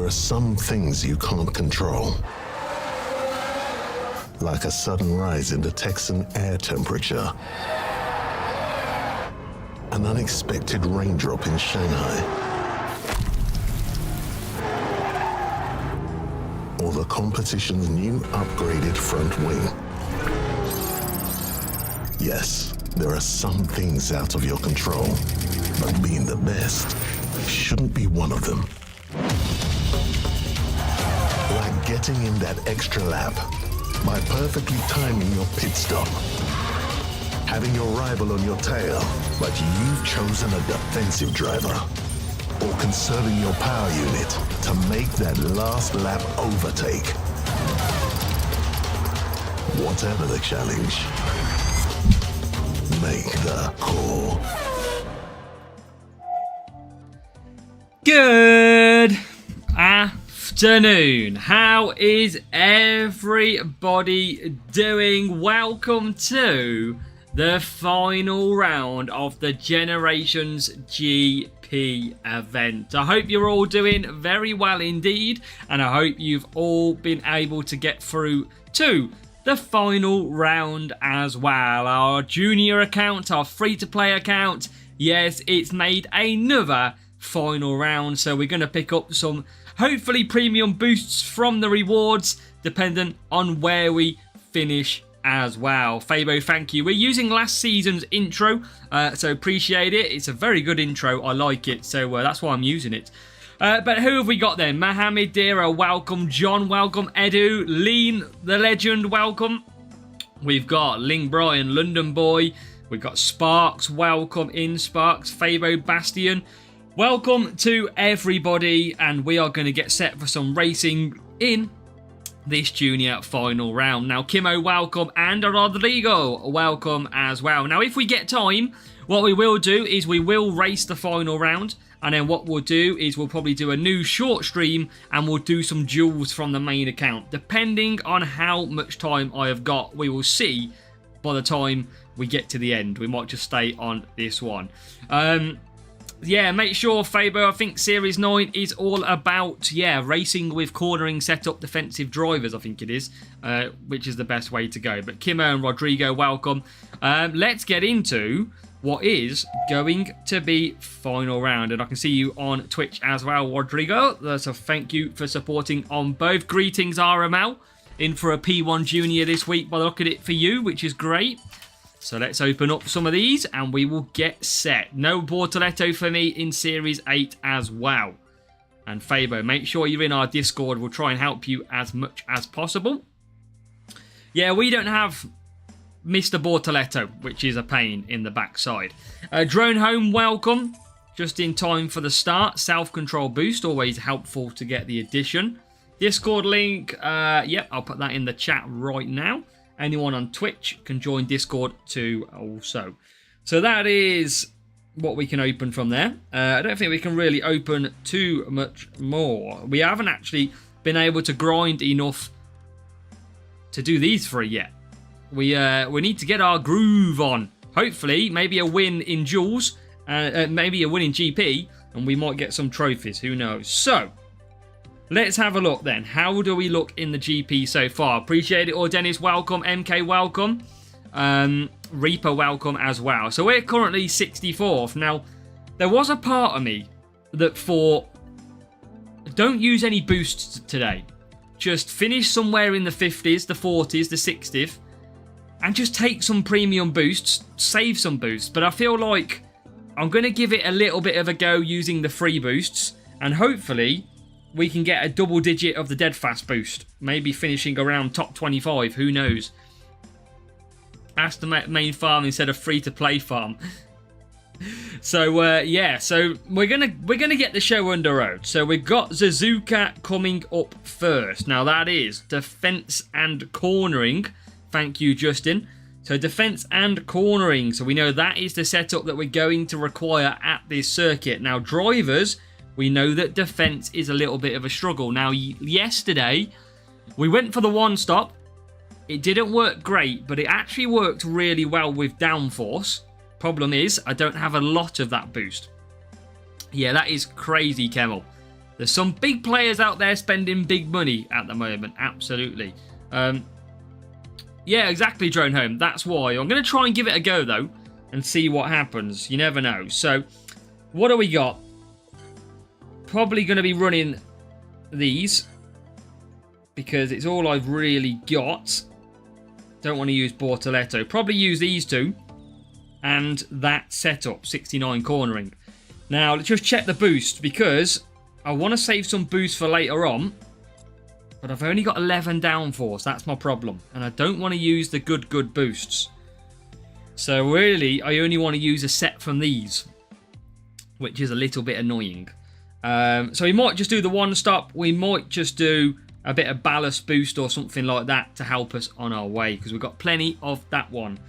There are some things you can't control. Like a sudden rise in the Texan air temperature. An unexpected raindrop in Shanghai. Or the competition's new upgraded front wing. Yes, there are some things out of your control, but being the best shouldn't be one of them. Like getting in that extra lap by perfectly timing your pit stop. Having your rival on your tail, but you've chosen a defensive driver. Or conserving your power unit to make that last lap overtake. Whatever the challenge, make the call. Good afternoon. How is everybody doing? Welcome to the final round of the Generations GP event. I hope you're all doing very well indeed, and I hope you've all been able to get through to the final round as well. Our junior account, our free-to-play account, yes, it's made another final round, so we're going to pick up some hopefully premium boosts from the rewards dependent on where we finish as well. Fabo, thank you. We're using last season's intro, so appreciate it. It's a very good intro. I like it, so that's why I'm using it. But who have we got then? Mohammed Dira, welcome. John, welcome. Edu, Lean, the legend, welcome. We've got Ling Brian, London Boy. We've got Sparks, welcome in Sparks. Fabo, Bastion. Welcome to everybody, and we are going to get set for some racing in this junior final round. Now, Kimo, welcome, and Rodrigo, welcome as well. Now, if we get time, what we will do is we will race the final round, and then what we'll do is we'll probably do a new short stream, and we'll do some duels from the main account. Depending on how much time I have got, we will see by the time we get to the end. We might just stay on this one. Yeah, make sure, Fabo, I think Series 9 is all about, racing with cornering setup defensive drivers, I think it is, which is the best way to go. But Kimo and Rodrigo, welcome. Let's get into what is going to be final round. And I can see you on Twitch as well, Rodrigo. So thank you for supporting on both. Greetings, RML, in for a P1 Junior this week by the look at it for you, which is great. So let's open up some of these and we will get set. No Bortoletto for me in Series 8 as well. And Fabo, make sure you're in our Discord. We'll try and help you as much as possible. Yeah, we don't have Mr. Bortoletto, which is a pain in the backside. Drone Home, welcome. Just in time for the start. Self-control boost, always helpful to get the addition. Discord link, yep, I'll put that in the chat right now. Anyone on Twitch can join Discord too also. So that is what we can open from there. I don't think we can really open too much more. We haven't actually been able to grind enough to do these three yet. We need to get our groove on. Hopefully, maybe a win in duels, maybe a win in GP, and we might get some trophies. Who knows? So, let's have a look then. How do we look in the GP so far? Appreciate it. Or Dennis, welcome. MK, welcome. Reaper, welcome as well. So we're currently 64th. Now, there was a part of me that thought, don't use any boosts today. Just finish somewhere in the 50s, the 40s, the 60th, and just take some premium boosts, save some boosts. But I feel like I'm going to give it a little bit of a go using the free boosts, and hopefully we can get a double digit of the dead fast boost. Maybe finishing around top 25. Who knows? Ask the main farm instead of free-to-play farm. So, yeah. So, we're gonna get the show under road. So, we've got Suzuka coming up first. Now, that is defense and cornering. Thank you, Justin. So, defense and cornering. So, we know that is the setup that we're going to require at this circuit. Now, drivers, we know that defense is a little bit of a struggle. Now, yesterday, we went for the one stop. It didn't work great, but it actually worked really well with downforce. Problem is, I don't have a lot of that boost. Yeah, that is crazy, Kemmel. There's some big players out there spending big money at the moment. Absolutely. Yeah, exactly, Drone Home. That's why. I'm going to try and give it a go, though, and see what happens. You never know. So, what do we got? Probably going to be running these, because it's all I've really got. Don't want to use Bortoletto. Probably use these two. And that setup, 69 cornering. Now, let's just check the boost, because I want to save some boost for later on. But I've only got 11 downforce. That's my problem. And I don't want to use the good boosts. So really, I only want to use a set from these, which is a little bit annoying. So we might just do the one stop. We might just do a bit of ballast boost or something like that to help us on our way, because we've got plenty of that one.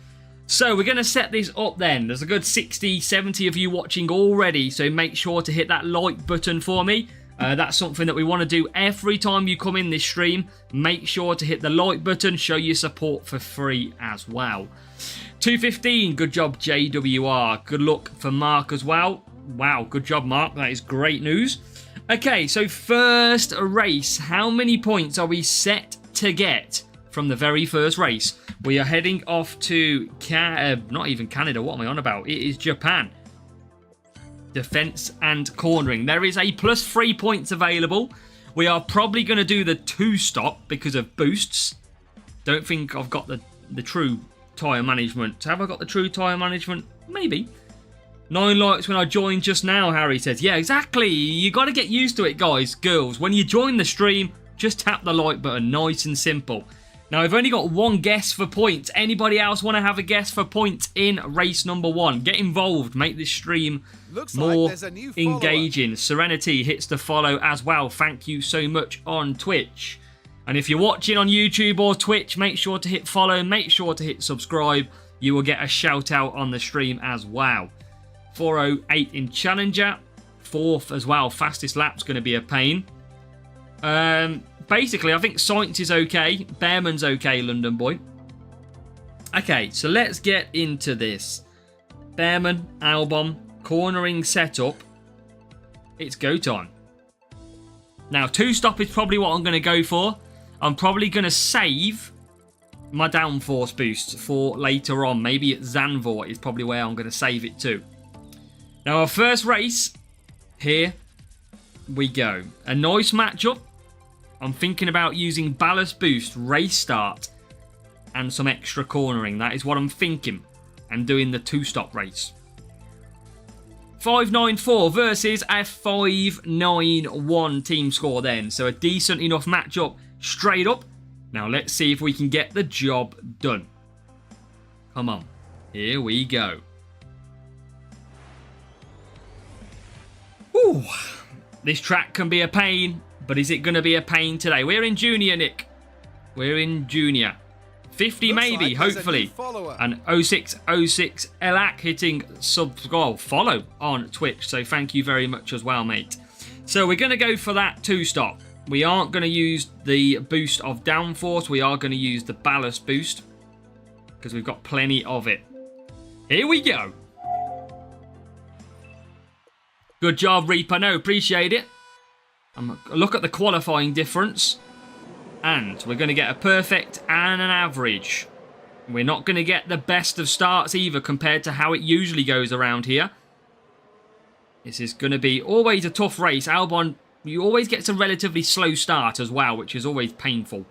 So we're going to set this up then. There's a good 60, 70 of you watching already, so make sure to hit that like button for me. That's something that we want to do every time you come in this stream. Make sure to hit the like button, show your support for free as well. 215, good job JWR. Good luck for Mark as well. Wow, good job Mark, that is great news. Okay, so first race, how many points are we set to get from the very first race? We are heading off to, not even Canada, what am I on about? It is Japan. Defense and cornering. There is a +3 points available. We are probably going to do the 2-stop because of boosts. Don't think I've got the true tyre management. Have I got the true tyre management? Maybe. 9 likes when I joined just now, Harry says. Yeah, exactly. You got to get used to it, guys, girls. When you join the stream, just tap the like button. Nice and simple. Now, I've only got one guess for points. Anybody else want to have a guess for points in race number 1? Get involved. Make this stream more engaging. Serenity hits the follow as well. Thank you so much on Twitch. And if you're watching on YouTube or Twitch, make sure to hit follow. Make sure to hit subscribe. You will get a shout out on the stream as well. 4:08 in Challenger. 4th as well. Fastest lap's going to be a pain. Basically, I think Sainz is okay. Behrman's okay, London boy. Okay, so let's get into this. Behrman, Albon, cornering setup. It's go time. Now, 2-stop is probably what I'm going to go for. I'm probably going to save my downforce boost for later on. Maybe at Zandvoort is probably where I'm going to save it to. Now, our first race, here we go. A nice matchup. I'm thinking about using ballast boost, race start, and some extra cornering. That is what I'm thinking. And doing the 2-stop race. 594 versus a 591 team score then. So a decent enough matchup straight up. Now let's see if we can get the job done. Come on. Here we go. Ooh. This track can be a pain. But is it going to be a pain today? We're in Junior, Nick. We're in Junior. 50 looks maybe, like hopefully. And 0606 Elak hitting follow on Twitch. So thank you very much as well, mate. So we're going to go for that 2-stop. We aren't going to use the boost of downforce. We are going to use the ballast boost. Because we've got plenty of it. Here we go. Good job, Reaper. No, appreciate it. Look at the qualifying difference. And we're going to get a perfect and an average. We're not going to get the best of starts either compared to how it usually goes around here. This is going to be always a tough race. Albon, you always get a relatively slow start as well, which is always painful.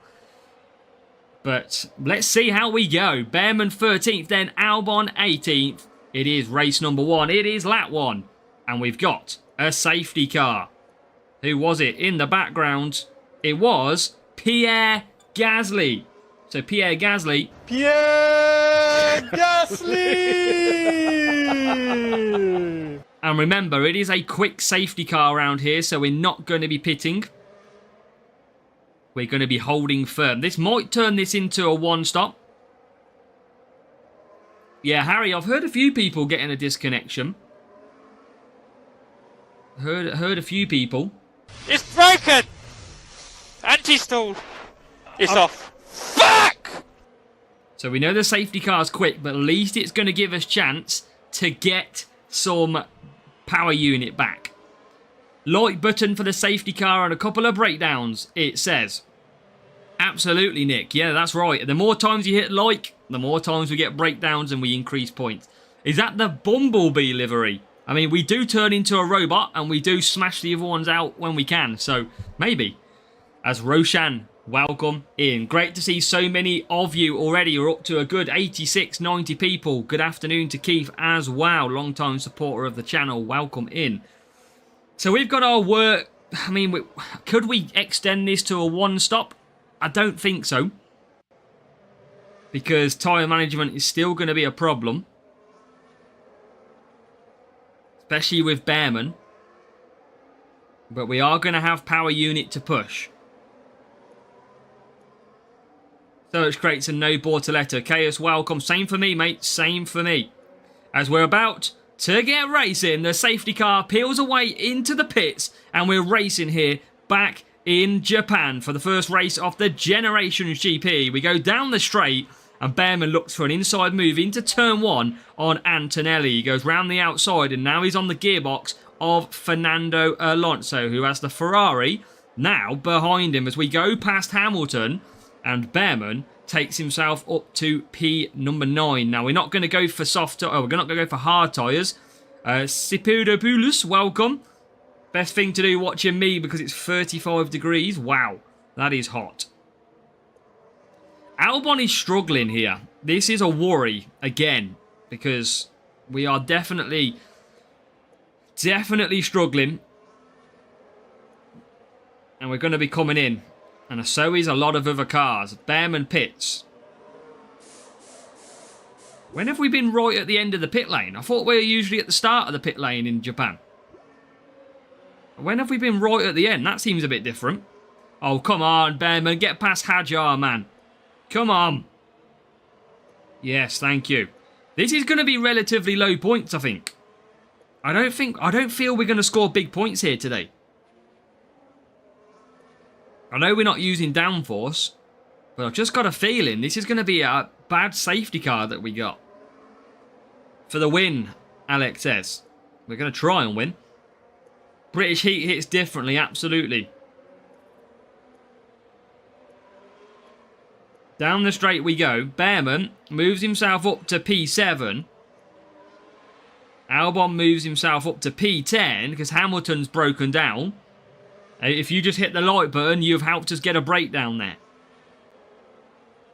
But let's see how we go. Behrman 13th, then Albon 18th. It is race number 1. It is lap 1. And we've got a safety car. Who was it in the background? It was Pierre Gasly. So Pierre Gasly. Pierre Gasly! And remember, it is a quick safety car around here, so we're not going to be pitting. We're going to be holding firm. This might turn this into a 1-stop. Yeah, Harry, I've heard a few people getting a disconnection. Heard a few people. It's broken! Anti-stall. It's off. Fuck! So we know the safety car's quick, but at least it's going to give us chance to get some power unit back. Like button for the safety car and a couple of breakdowns, it says. Absolutely, Nick. Yeah, that's right. The more times you hit like, the more times we get breakdowns and we increase points. Is that the Bumblebee livery? I mean, we do turn into a robot and we do smash the other ones out when we can. So, maybe. As Roshan, welcome in. Great to see so many of you already. You're up to a good 86, 90 people. Good afternoon to Keith as well. Long-time supporter of the channel. Welcome in. So we've got our work. I mean, could we extend this to a one-stop? I don't think so. Because tyre management is still going to be a problem. Especially with Bearman. But we are going to have power unit to push. Search crates and no Bortoletto. Chaos, welcome. Same for me, mate. Same for me. As we're about to get racing, the safety car peels away into the pits. And we're racing here back in Japan for the first race of the Generations GP. We go down the straight. And Bearman looks for an inside move into turn 1 on Antonelli. He goes round the outside and now he's on the gearbox of Fernando Alonso, who has the Ferrari now behind him as we go past Hamilton. And Bearman takes himself up to P number 9. Now, we're not going to go for soft... Oh, we're not going to go for hard tyres. Sipudopoulos, welcome. Best thing to do watching me because it's 35 degrees. Wow, that is hot. Albon is struggling here. This is a worry, again, because we are definitely struggling. And we're going to be coming in. And so is a lot of other cars. Bearman pits. When have we been right at the end of the pit lane? I thought we were usually at the start of the pit lane in Japan. When have we been right at the end? That seems a bit different. Oh, come on, Bearman. Get past Hadjar, man. Come on. Yes, thank you. This is going to be relatively low points, I think. I don't feel we're going to score big points here today. I know we're not using downforce, but I've just got a feeling this is going to be a bad safety car that we got. For the win, Alex says. We're going to try and win. British heat hits differently, absolutely. Down the straight we go. Bearman moves himself up to P7. Albon moves himself up to P10 because Hamilton's broken down. If you just hit the like button, you've helped us get a breakdown there.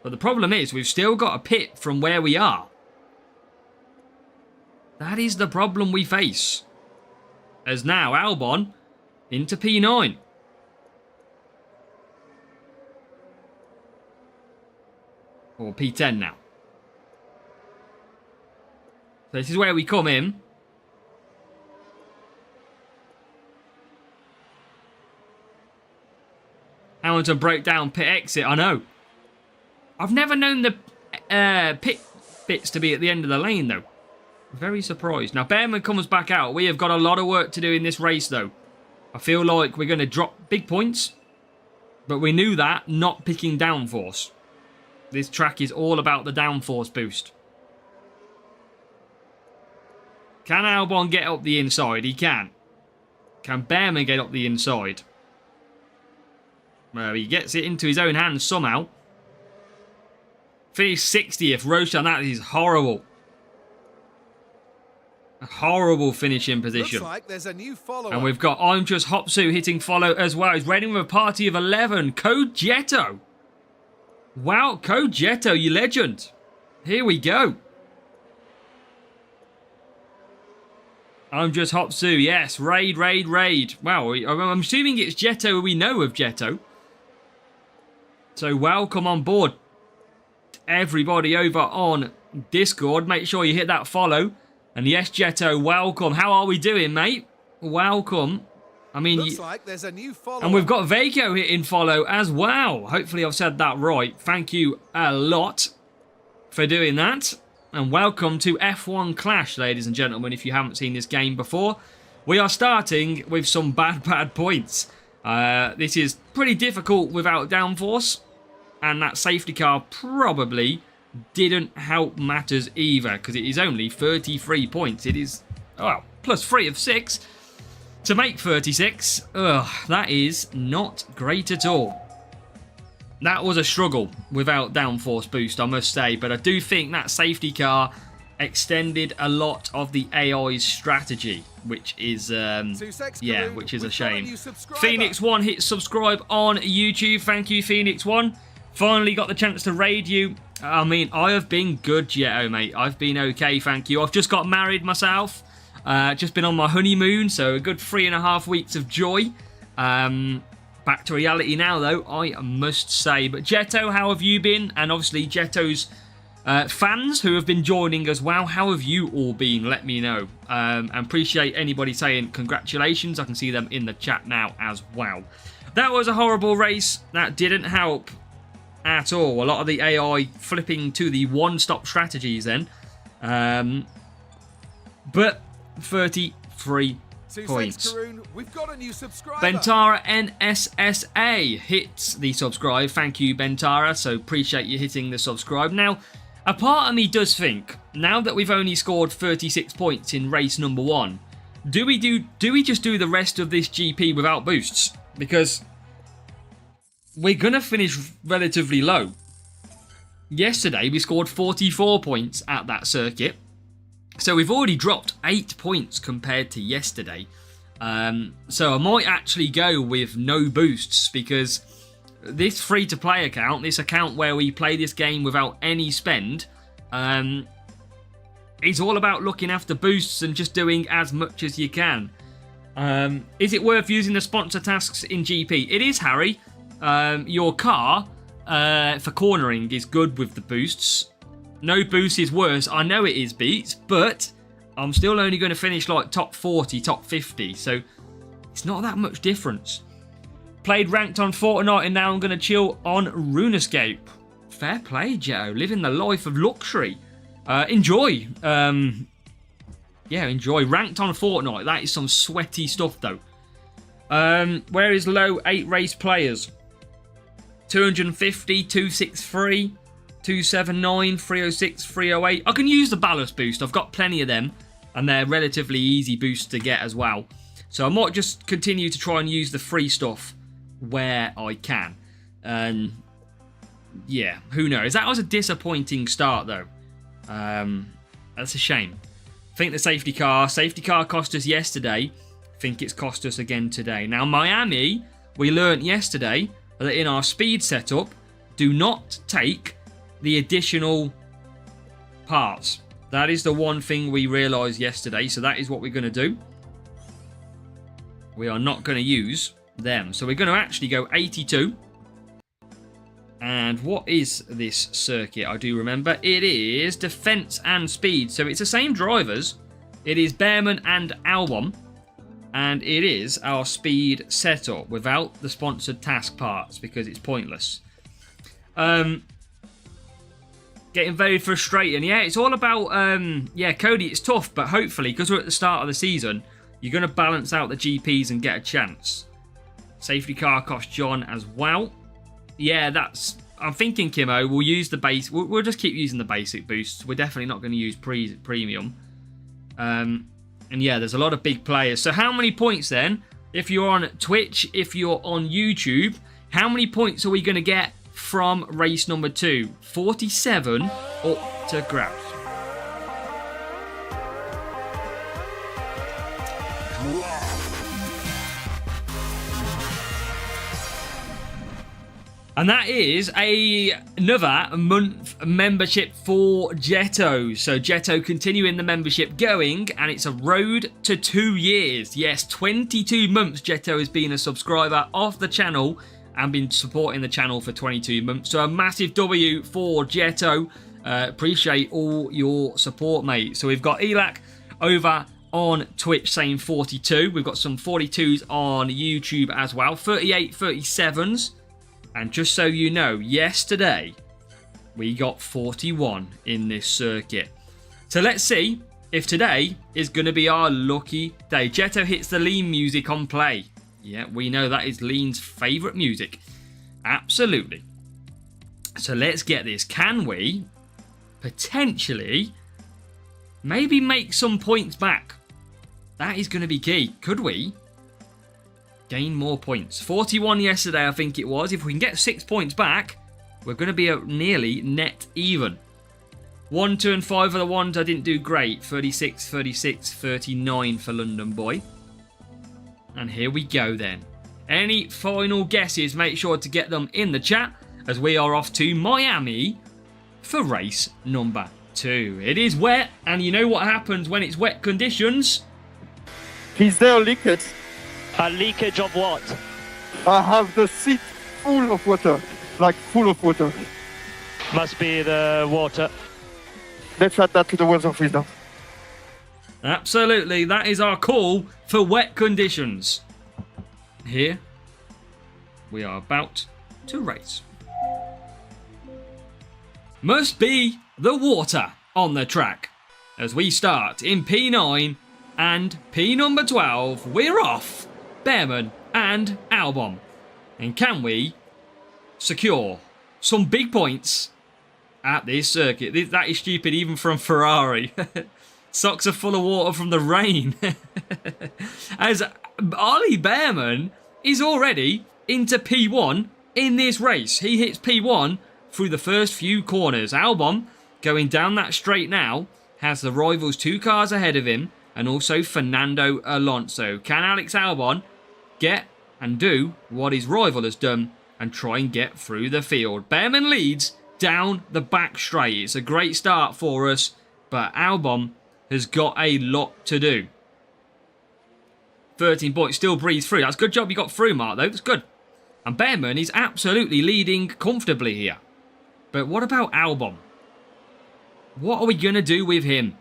But the problem is, we've still got a pit from where we are. That is the problem we face. As now, Albon into P9. Or P10 now. So this is where we come in. Hamilton broke down pit exit, I know. I've never known the pit bits to be at the end of the lane, though. Very surprised. Now, Bearman comes back out. We have got a lot of work to do in this race, though. I feel like we're going to drop big points. But we knew that, not picking downforce. This track is all about the downforce boost. Can Albon get up the inside? He can. Can Bearman get up the inside? Well, he gets it into his own hands somehow. Finished 60th. Roshan, that is horrible. A horrible finishing position. Looks like there's a new follower. And we've got I'm Just Hopsu hitting follow as well. He's running with a party of 11. Code Jetto. Wow, Code Jetto, you legend. Here we go. I'm Just Hopsu, yes. Raid. Wow, I'm assuming it's Jetto we know of Jetto. So welcome on board, everybody over on Discord. Make sure you hit that follow. And yes, Jetto, welcome. How are we doing, mate? Welcome. I mean, looks like there's a new follower. And we've got Vaco hitting follow as well. Hopefully I've said that right. Thank you a lot for doing that. And welcome to F1 Clash, ladies and gentlemen, if you haven't seen this game before. We are starting with some bad points. This is pretty difficult without downforce. And that safety car probably didn't help matters either, because it is only 33 points. It is, well, plus 3 of 6. to make 36. Ugh, that is not great at all. That was a struggle without downforce boost, I must say. But I do think that safety car extended a lot of the AI's strategy, which is which is a shame. Phoenix 1 hit subscribe on YouTube. Thank you, Phoenix 1. Finally got the chance to raid you. I mean, I have been good, Jetto, mate. I've been okay, thank you. I've just got married myself. Just been on my honeymoon, so a good 3.5 weeks of joy. Back to reality now, though, I must say. But Jetto, how have you been? And obviously, Jetto's fans who have been joining as well. How have you all been? Let me know. And appreciate anybody saying congratulations. I can see them in the chat now as well. That was a horrible race. That didn't help at all. A lot of the AI flipping to the one-stop strategies then. But 33 points. We've got a new subscriber. Bentara NSSA hits the subscribe. Thank you, Bentara. So appreciate you hitting the subscribe. Now, a part of me does think, now that we've only scored 36 points in race number 1, do we just do the rest of this GP without boosts? Because we're going to finish relatively low. Yesterday, we scored 44 points at that circuit. So we've already dropped 8 points compared to yesterday. So I might actually go with no boosts, because this free-to-play account, this account where we play this game without any spend, it's all about looking after boosts and just doing as much as you can. Is it worth using the sponsor tasks in GP? It is, Harry. Your car, for cornering, is good with the boosts. No boost is worse. I know it is, Beats, but I'm still only going to finish like top 40, top 50, so it's not that much difference. Played ranked on Fortnite and now I'm going to chill on RuneScape. Fair play, Joe. Living the life of luxury. Enjoy. Yeah, enjoy. Ranked on Fortnite. That is some sweaty stuff, though. Where is low 8 race players? 250, 263, 279, 306, 308. I can use the ballast boost. I've got plenty of them, and they're relatively easy boosts to get as well. So I might just continue to try and use the free stuff where I can. And yeah, who knows? That was a disappointing start, though. That's a shame. I think the safety car cost us yesterday. I think it's cost us again today. Now, Miami, we learnt yesterday that in our speed setup, do not take the additional parts. That is the one thing we realised yesterday, so that is what we're going to do. We are not going to use them. So we're going to actually go 82. And what is this circuit? I do remember. It is defence and speed. So it's the same drivers. It is Behrman and Albon. And it is our speed setup without the sponsored task parts because it's pointless. Getting very frustrating. Yeah, it's all about... yeah, Cody, it's tough. But hopefully, because we're at the start of the season, you're going to balance out the GPs and get a chance. Safety car cost John as well. Yeah, that's... I'm thinking, Kimmo, we'll use the base... We'll just keep using the basic boosts. We're definitely not going to use premium. And yeah, there's a lot of big players. So how many points then? If you're on Twitch, if you're on YouTube, how many points are we going to get from race number 2? 47 up to grabs. And that is another month membership for Jetto. So Jetto continuing the membership going, and it's a road to 2 years. Yes, 22 months Jetto has been a subscriber of the channel and been supporting the channel for 22 months. So a massive W for Jetto. Appreciate all your support, mate. So we've got Elac over on Twitch saying 42. We've got some 42s on YouTube as well. 38, 37s. And just so you know, yesterday we got 41 in this circuit. So let's see if today is going to be our lucky day. Jetto hits the lean music on play. Yeah, we know that is Lean's favourite music. Absolutely. So let's get this. Can we potentially maybe make some points back? That is going to be key. Could we? gain more points. 41 yesterday, I think it was. If we can get 6 points back, we're going to be at nearly net even. 1, 2, and 5 are the ones I didn't do great. 36, 36, 39 for London Boy. And here we go then. Any final guesses, make sure to get them in the chat as we are off to Miami for race number 2. It is wet, and you know what happens when it's wet conditions? Is there a leakage? A leakage of what? I have the seat full of water. Like full of water. Must be the water. Let's add that to the weather freezer. Absolutely, that is our call for wet conditions. Here, we are about to race. Must be the water on the track. As we start in P9 and P number 12, we're off. Bearman and Albon. And can we secure some big points at this circuit? That is stupid even from Ferrari. Socks are full of water from the rain. As Ollie Bearman is already into P1 in this race. He hits P1 through the first few corners. Albon, going down that straight now, has the rivals 2 cars ahead of him, and also Fernando Alonso. Can Alex Albon get and do what his rival has done and try and get through the field? Bearman leads down the back straight. It's a great start for us, but Albon has got a lot to do. 13 points, still breathes through. That's a good job you got through, Mark, though. That's good. And Bearman is absolutely leading comfortably here. But what about Albon? What are we going to do with him?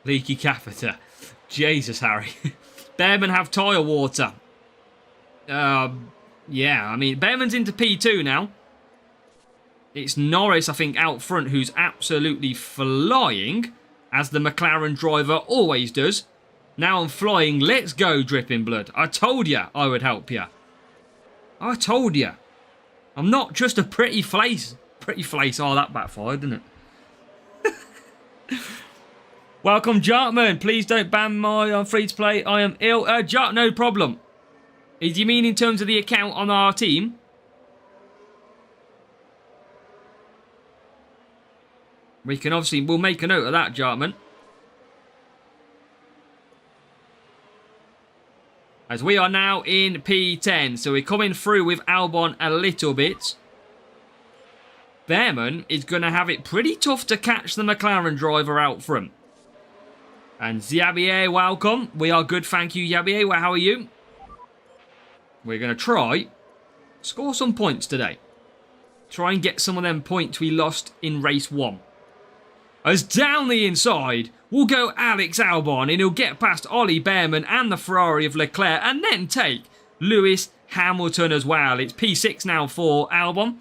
Leaky catheter. Jesus, Harry. Bearman have tyre water. Yeah, I mean, Bearman's into P2 now. It's Norris, I think, out front who's absolutely flying, as the McLaren driver always does. Now I'm flying. Let's go, Dripping Blood. I told you I would help you. I told you. I'm not just a pretty face. Pretty face. Oh, that backfired, didn't it? Welcome, Jartman. Please don't ban my free-to-play. I am ill. Jart, no problem. Do you mean in terms of the account on our team? We can obviously, we'll make a note of that, Jartman. As we are now in P10, so we're coming through with Albon a little bit. Bearman is going to have it pretty tough to catch the McLaren driver out front. And Yabier, welcome. We are good, thank you, Yabier. Well, how are you? We're going to try score some points today. Try and get some of them points we lost in race 1. As down the inside will go Alex Albon, and he'll get past Ollie Bearman and the Ferrari of Leclerc, and then take Lewis Hamilton as well. It's P6 now for Albon,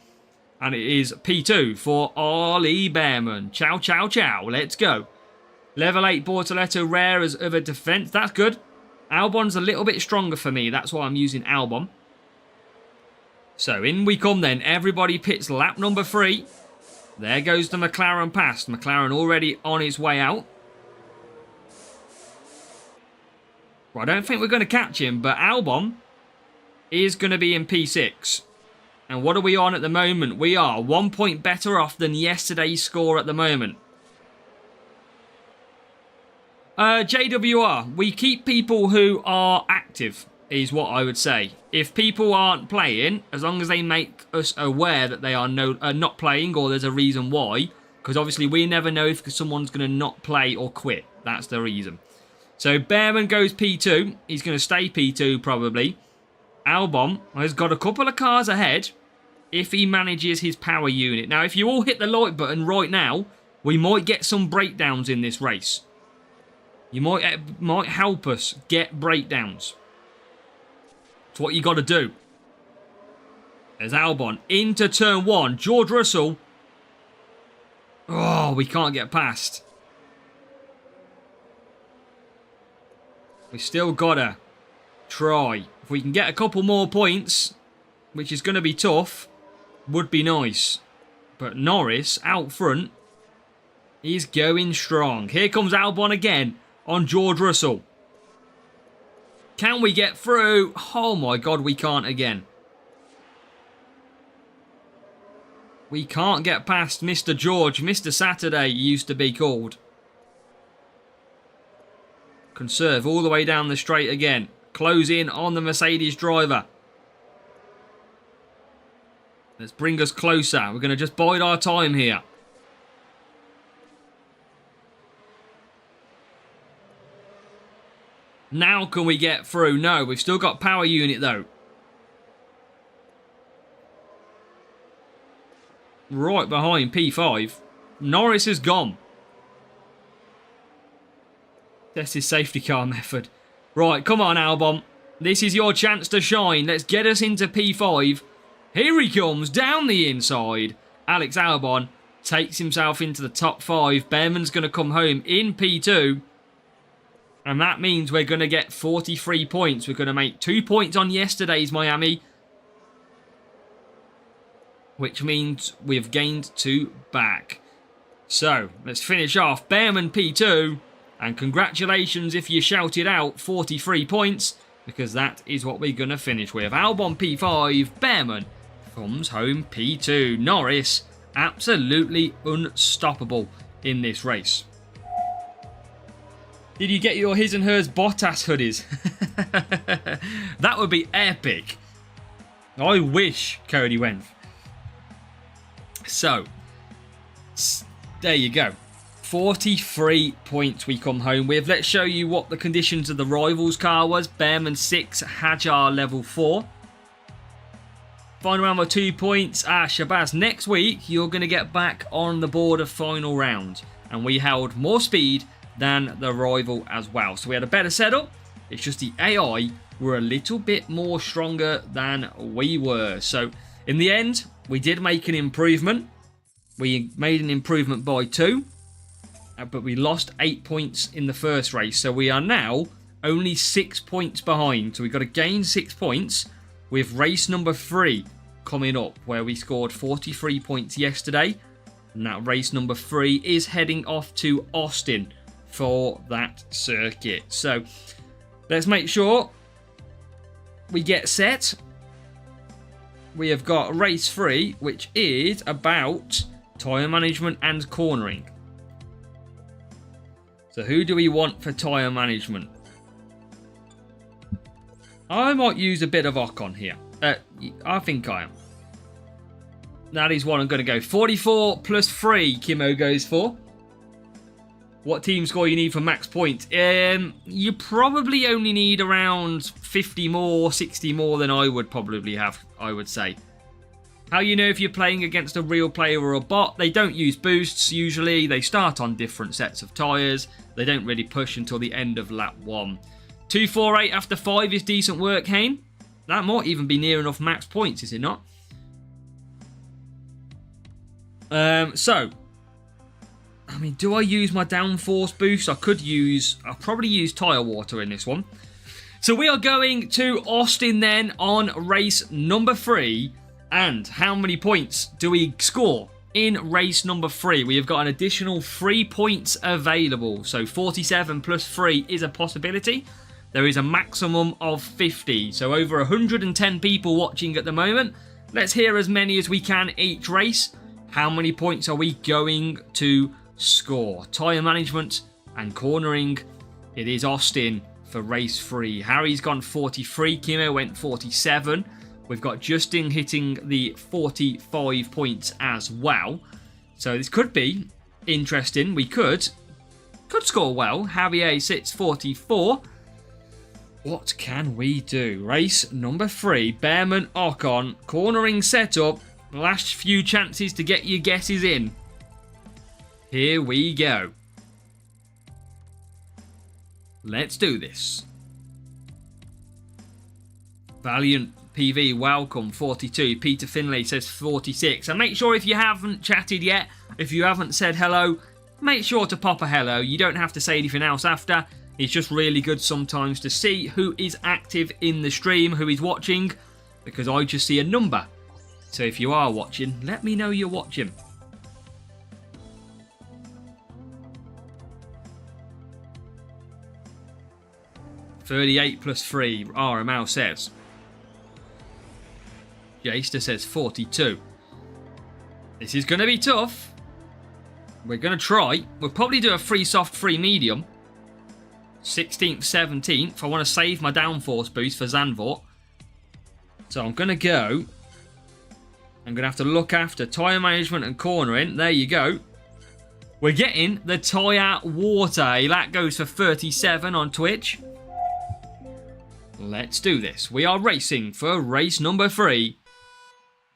and it is P2 for Ollie Bearman. Ciao, ciao, ciao. Let's go. Level 8 Bortoletto rare as other defense. That's good. Albon's a little bit stronger for me. That's why I'm using Albon. So in we come then. Everybody pits lap number 3. There goes the McLaren past. McLaren already on its way out. Well, I don't think we're going to catch him, but Albon is going to be in P6. And what are we on at the moment? We are 1 point better off than yesterday's score at the moment. JWR, we keep people who are active, is what I would say. If people aren't playing, as long as they make us aware that they are not playing, or there's a reason why, because obviously we never know if someone's going to not play or quit. That's the reason. So Bearman goes P2. He's going to stay P2 probably. Albon has got a couple of cars ahead if he manages his power unit. Now, if you all hit the like button right now, we might get some breakdowns in this race. You might help us get breakdowns. It's what you got to do. There's Albon into turn 1. George Russell. Oh, we can't get past. We still got to try. If we can get a couple more points, which is going to be tough, would be nice. But Norris out front is going strong. Here comes Albon again on George Russell. Can we get through? Oh my God, we can't again. We can't get past Mr. George. Mr. Saturday used to be called. Conserve all the way down the straight again. Close in on the Mercedes driver. Let's bring us closer. We're going to just bide our time here. Now can we get through? No, we've still got power unit though. Right behind P5. Norris is gone. That's his safety car method. Right, come on Albon. This is your chance to shine. Let's get us into P5. Here he comes, down the inside. Alex Albon takes himself into the top 5. Behrman's going to come home in P2. And that means we're going to get 43 points. We're going to make 2 points on yesterday's Miami. Which means we've gained 2 back. So, let's finish off. Behrman P2. And congratulations if you shouted out 43 points. Because that is what we're going to finish with. Albon P5. Behrman comes home P2. Norris absolutely unstoppable in this race. Did you get your his and hers Bottas hoodies? That would be epic. I wish Cody went. So, there you go. 43 points we come home with. Let's show you what the conditions of the rivals car was. Behrman 6, Hajar level 4. Final round with 2 points. Shabazz, next week you're going to get back on the board of final round. And we held more speed than the rival as well. So we had a better setup. It's just the AI were a little bit more stronger than we were. So in the end, we did make an improvement. We made an improvement by 2. But we lost 8 points in the first race. So we are now only 6 points behind. So we've got to gain 6 points with race number 3 coming up, where we scored 43 points yesterday. And that race number 3 is heading off to Austin for that circuit. So let's make sure we get set. We have got race 3, which is about tyre management and cornering. So who do we want for tyre management? I might use a bit of Ocon here. I think I am. That is what I'm going to go. 44 plus 3, Kimo goes for. What team score you need for max points? You probably only need around 50 more, 60 more than I would probably have, I would say. How you know if you're playing against a real player or a bot? They don't use boosts usually. They start on different sets of tyres. They don't really push until the end of lap 1. 248 after 5 is decent work, Hayne. That might even be near enough max points, is it not? So, I mean, do I use my downforce boost? I'll probably use tyre water in this one. So we are going to Austin then on race number 3. And how many points do we score in race number 3? We have got an additional 3 points available. So 47 plus 3 is a possibility. There is a maximum of 50. So over 110 people watching at the moment. Let's hear as many as we can each race. How many points are we going to score? Tyre management and cornering. It is Austin for race 3. Harry's gone 43. Kimo went 47. We've got Justin hitting the 45 points as well. So this could be interesting. We could score well. Javier sits 44. What can we do? Race number 3. Behrman, Ocon. Cornering setup. Last few chances to get your guesses in. Here we go. Let's do this. Valiant PV, welcome, 42. Peter Finlay says 46. And make sure if you haven't chatted yet, if you haven't said hello, make sure to pop a hello. You don't have to say anything else after. It's just really good sometimes to see who is active in the stream, who is watching, because I just see a number. So if you are watching, let me know you're watching. 38 plus 3, RML says. Jaster says 42. This is going to be tough. We're going to try. We'll probably do a free soft, free medium. 16th, 17th. I want to save my downforce boost for Zandvoort. So I'm going to go. I'm going to have to look after tyre management and cornering. There you go. We're getting the tyre water. That goes for 37 on Twitch. Let's do this. We are racing for race number 3.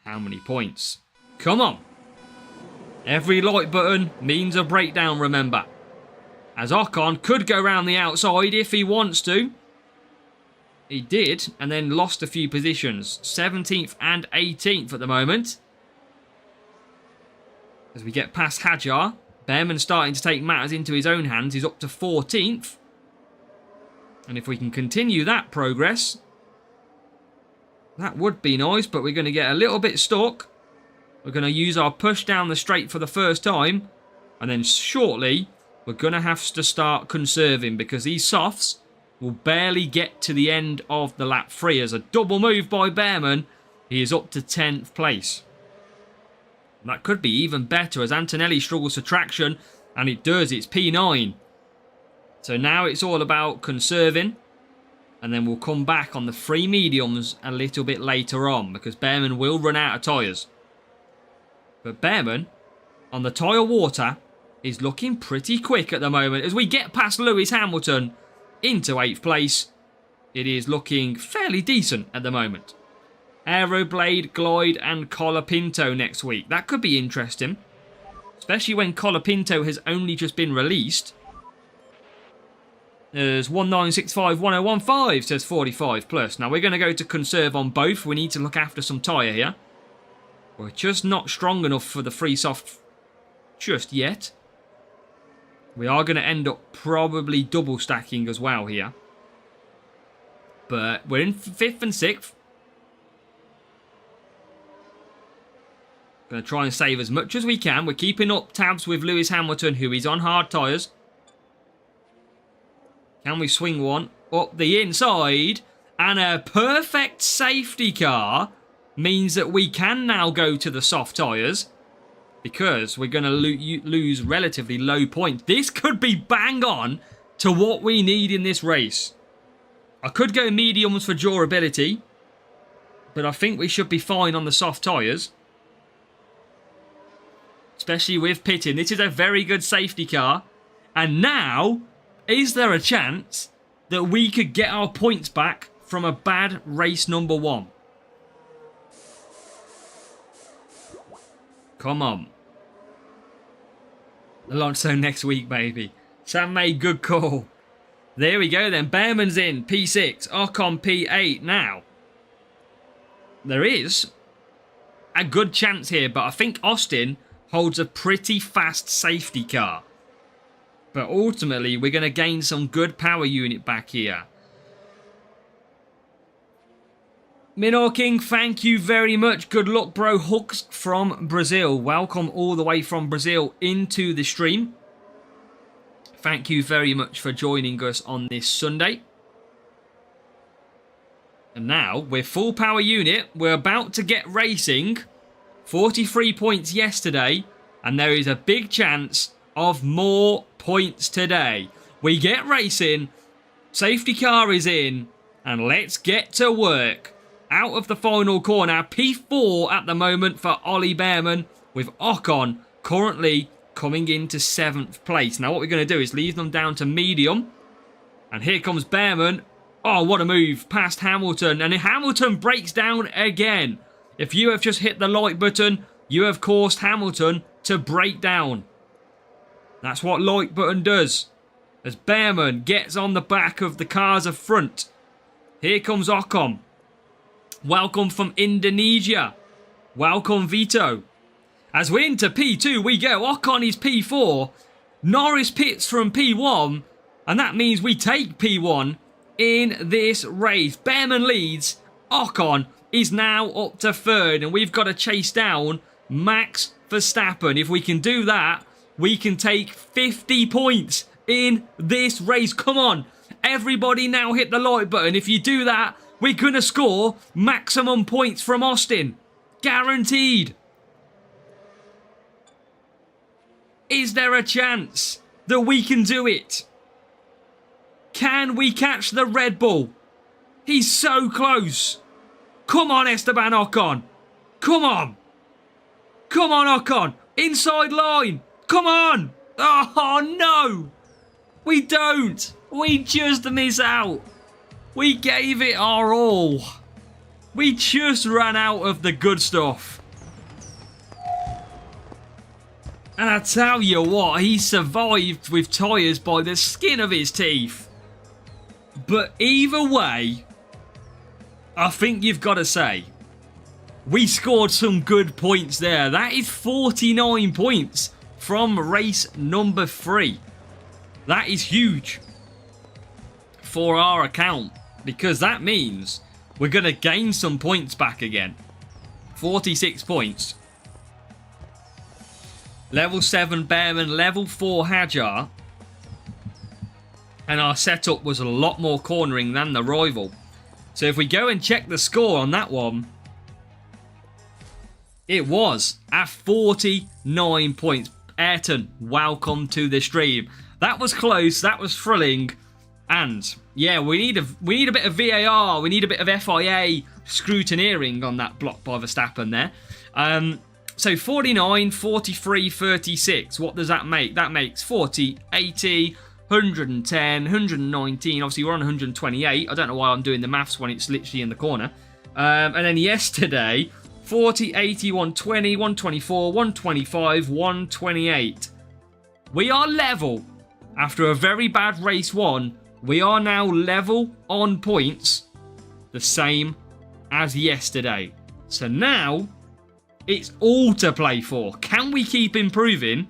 How many points? Come on. Every like button means a breakdown, remember. As Ocon could go round the outside if he wants to. He did, and then lost a few positions. 17th and 18th at the moment. As we get past Hadjar. Behrman starting to take matters into his own hands. He's up to 14th. And if we can continue that progress, that would be nice, but we're going to get a little bit stuck. We're going to use our push down the straight for the first time. And then shortly, we're going to have to start conserving because these softs will barely get to the end of the lap 3. As a double move by Behrman, he is up to 10th place. That could be even better as Antonelli struggles for traction, and it does. It's P9. So now it's all about conserving, and then we'll come back on the free mediums a little bit later on because Behrman will run out of tyres. But Behrman, on the tyre water, is looking pretty quick at the moment. As we get past Lewis Hamilton into 8th place, it is looking fairly decent at the moment. Aeroblade, Glide and Colapinto next week. That could be interesting. Especially when Colapinto has only just been released. There's 19651015 says 45 plus. Now we're going to go to conserve on both. We need to look after some tyre here. We're just not strong enough for the free soft just yet. We are going to end up probably double stacking as well here. But we're in 5th and 6th. Going to try and save as much as we can. We're keeping up tabs with Lewis Hamilton, who is on hard tyres. Can we swing one up the inside? And a perfect safety car means that we can now go to the soft tyres. Because we're going to lose relatively low points. This could be bang on to what we need in this race. I could go mediums for durability. But I think we should be fine on the soft tyres. Especially with pitting. This is a very good safety car. And now, is there a chance that we could get our points back from a bad race number 1? Come on. Alonso next week, baby. Sam made good call. There we go then. Behrman's in. P6. Ocon P8 now. There is a good chance here, but I think Austin holds a pretty fast safety car. But ultimately, we're going to gain some good power unit back here. Minor King, thank you very much. Good luck, bro. Hooks from Brazil. Welcome all the way from Brazil into the stream. Thank you very much for joining us on this Sunday. And now, we're full power unit. We're about to get racing. 43 points yesterday. And there is a big chance of more points today. We get racing. Safety car is in. And let's get to work. Out of the final corner. P4 at the moment for Ollie Behrman. With Ocon currently coming into 7th place. Now what we're going to do is leave them down to medium. And here comes Behrman. Oh, what a move. Past Hamilton. And Hamilton breaks down again. If you have just hit the like button, you have caused Hamilton to break down. That's what like button does. As Behrman gets on the back of the cars of front. Here comes Ocon. Welcome from Indonesia. Welcome Vito. As we're into P2 we go. Ocon is P4. Norris pits from P1. And that means we take P1 in this race. Behrman leads. Ocon is now up to 3rd. And we've got to chase down Max Verstappen. If we can do that, we can take 50 points in this race. Come on. Everybody now hit the like button. If you do that, we're going to score maximum points from Austin. Guaranteed. Is there a chance that we can do it? Can we catch the Red Bull? He's so close. Come on, Esteban Ocon. Come on. Come on, Ocon. Inside line. Come on. Oh, no. We don't. We just miss out. We gave it our all. We just ran out of the good stuff. And I tell you what, he survived with tyres by the skin of his teeth. But either way, I think you've got to say, we scored some good points there. That is 49 points from race number 3. That is huge for our account, because that means we're going to gain some points back again. 46 points. Level 7 Behrman, level 4 Hajar. And our setup was a lot more cornering than the rival. So if we go and check the score on that one, it was at 49 points. Ayrton, welcome to the stream. That was close, that was thrilling. And yeah, we need a bit of VAR, we need a bit of FIA scrutineering on that block by Verstappen there. So 49, 43, 36. What does that make? That makes 40, 80, 110, 119. Obviously, we're on 128. I don't know why I'm doing the maths when it's literally in the corner. And then yesterday, 40, 80, 120, 124, 125, 128. We are level. After a very bad race 1, we are now level on points. The same as yesterday. So now, it's all to play for. Can we keep improving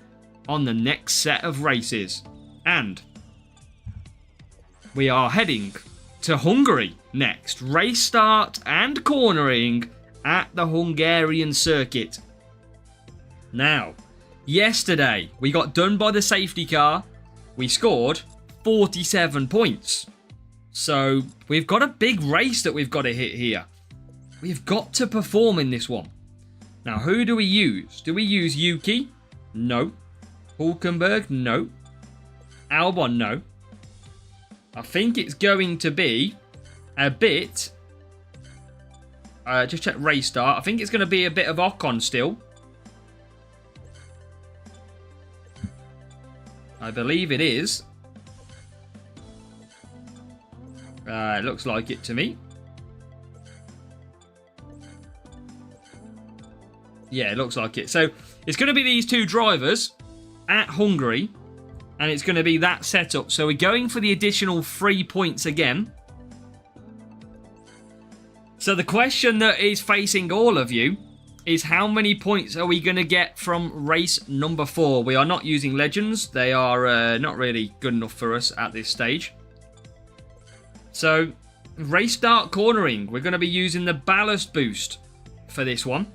on the next set of races? And we are heading to Hungary next. Race start and cornering at the Hungarian circuit. Now, yesterday we got done by the safety car. We scored 47 points. So we've got a big race that we've got to hit here. We've got to perform in this one. Now, who do we use? Do we use Yuki? No. Hulkenberg? No. Albon? No. I think it's going to be a bit... just check race start. I think it's going to be a bit of Ocon still. I believe it is. It looks like it to me. Yeah, it looks like it. So, it's going to be these two drivers at Hungary. And it's going to be that setup. So, we're going for the additional 3 points again. So, the question that is facing all of you is how many points are we going to get from race number 4? We are not using legends. They are not really good enough for us at this stage. So, race start cornering. We're going to be using the ballast boost for this one.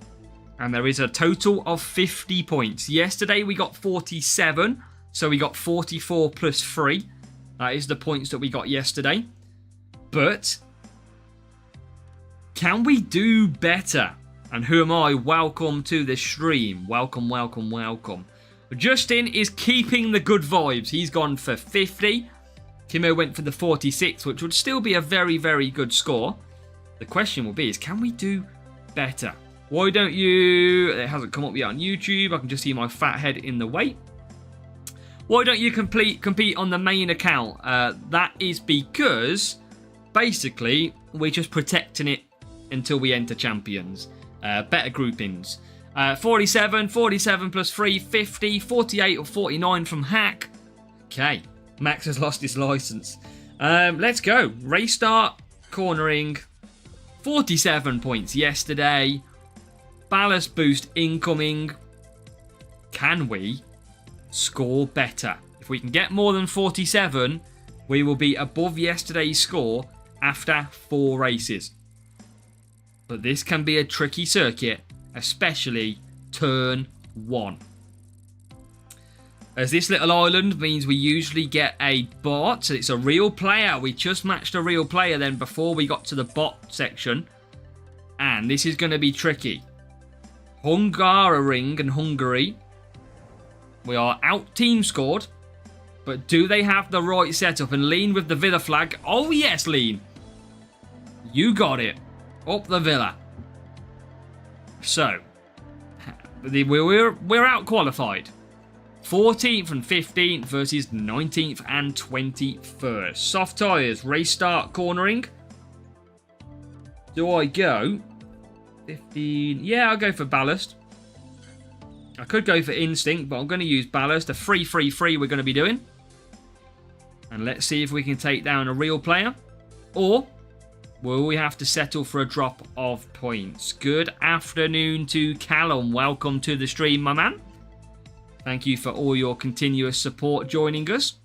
And there is a total of 50 points. Yesterday we got 47. So we got 44 plus 3. That is the points that we got yesterday. But can we do better? And who am I? Welcome to the stream. Welcome, welcome, welcome. Justin is keeping the good vibes. He's gone for 50. Kimo went for the 46, which would still be a very, very good score. The question will be is, can we do better? Why don't you... It hasn't come up yet on YouTube. I can just see my fat head in the way. Why don't you compete on the main account? That is because, basically, we're just protecting it until we enter champions. Better groupings. 47 plus 3, 50, 48 or 49 from Hack. Okay, Max has lost his license. Let's go. Race start, cornering. 47 points yesterday. Ballast boost incoming. Can we score better? If we can get more than 47, we will be above yesterday's score after 4 races. But this can be a tricky circuit, especially turn 1. as this little island means we usually get a bot. So it's a real player. We just matched a real player then before we got to the bot section. And this is going to be tricky. Hungary and Hungary. We are out team scored. But do they have the right setup? And Lean with the Villa flag. Oh, yes, Lean. You got it. Up the Villa. So, we're out qualified. 14th and 15th versus 19th and 21st. Soft tyres, race start, cornering. Do I go 15? Yeah, I'll go for ballast. I could go for instinct, but I'm going to use ballast. A 3-3-3 we're going to be doing. And let's see if we can take down a real player. Or will we have to settle for a drop of points? Good afternoon to Callum. Welcome to the stream, my man. Thank you for all your continuous support joining us.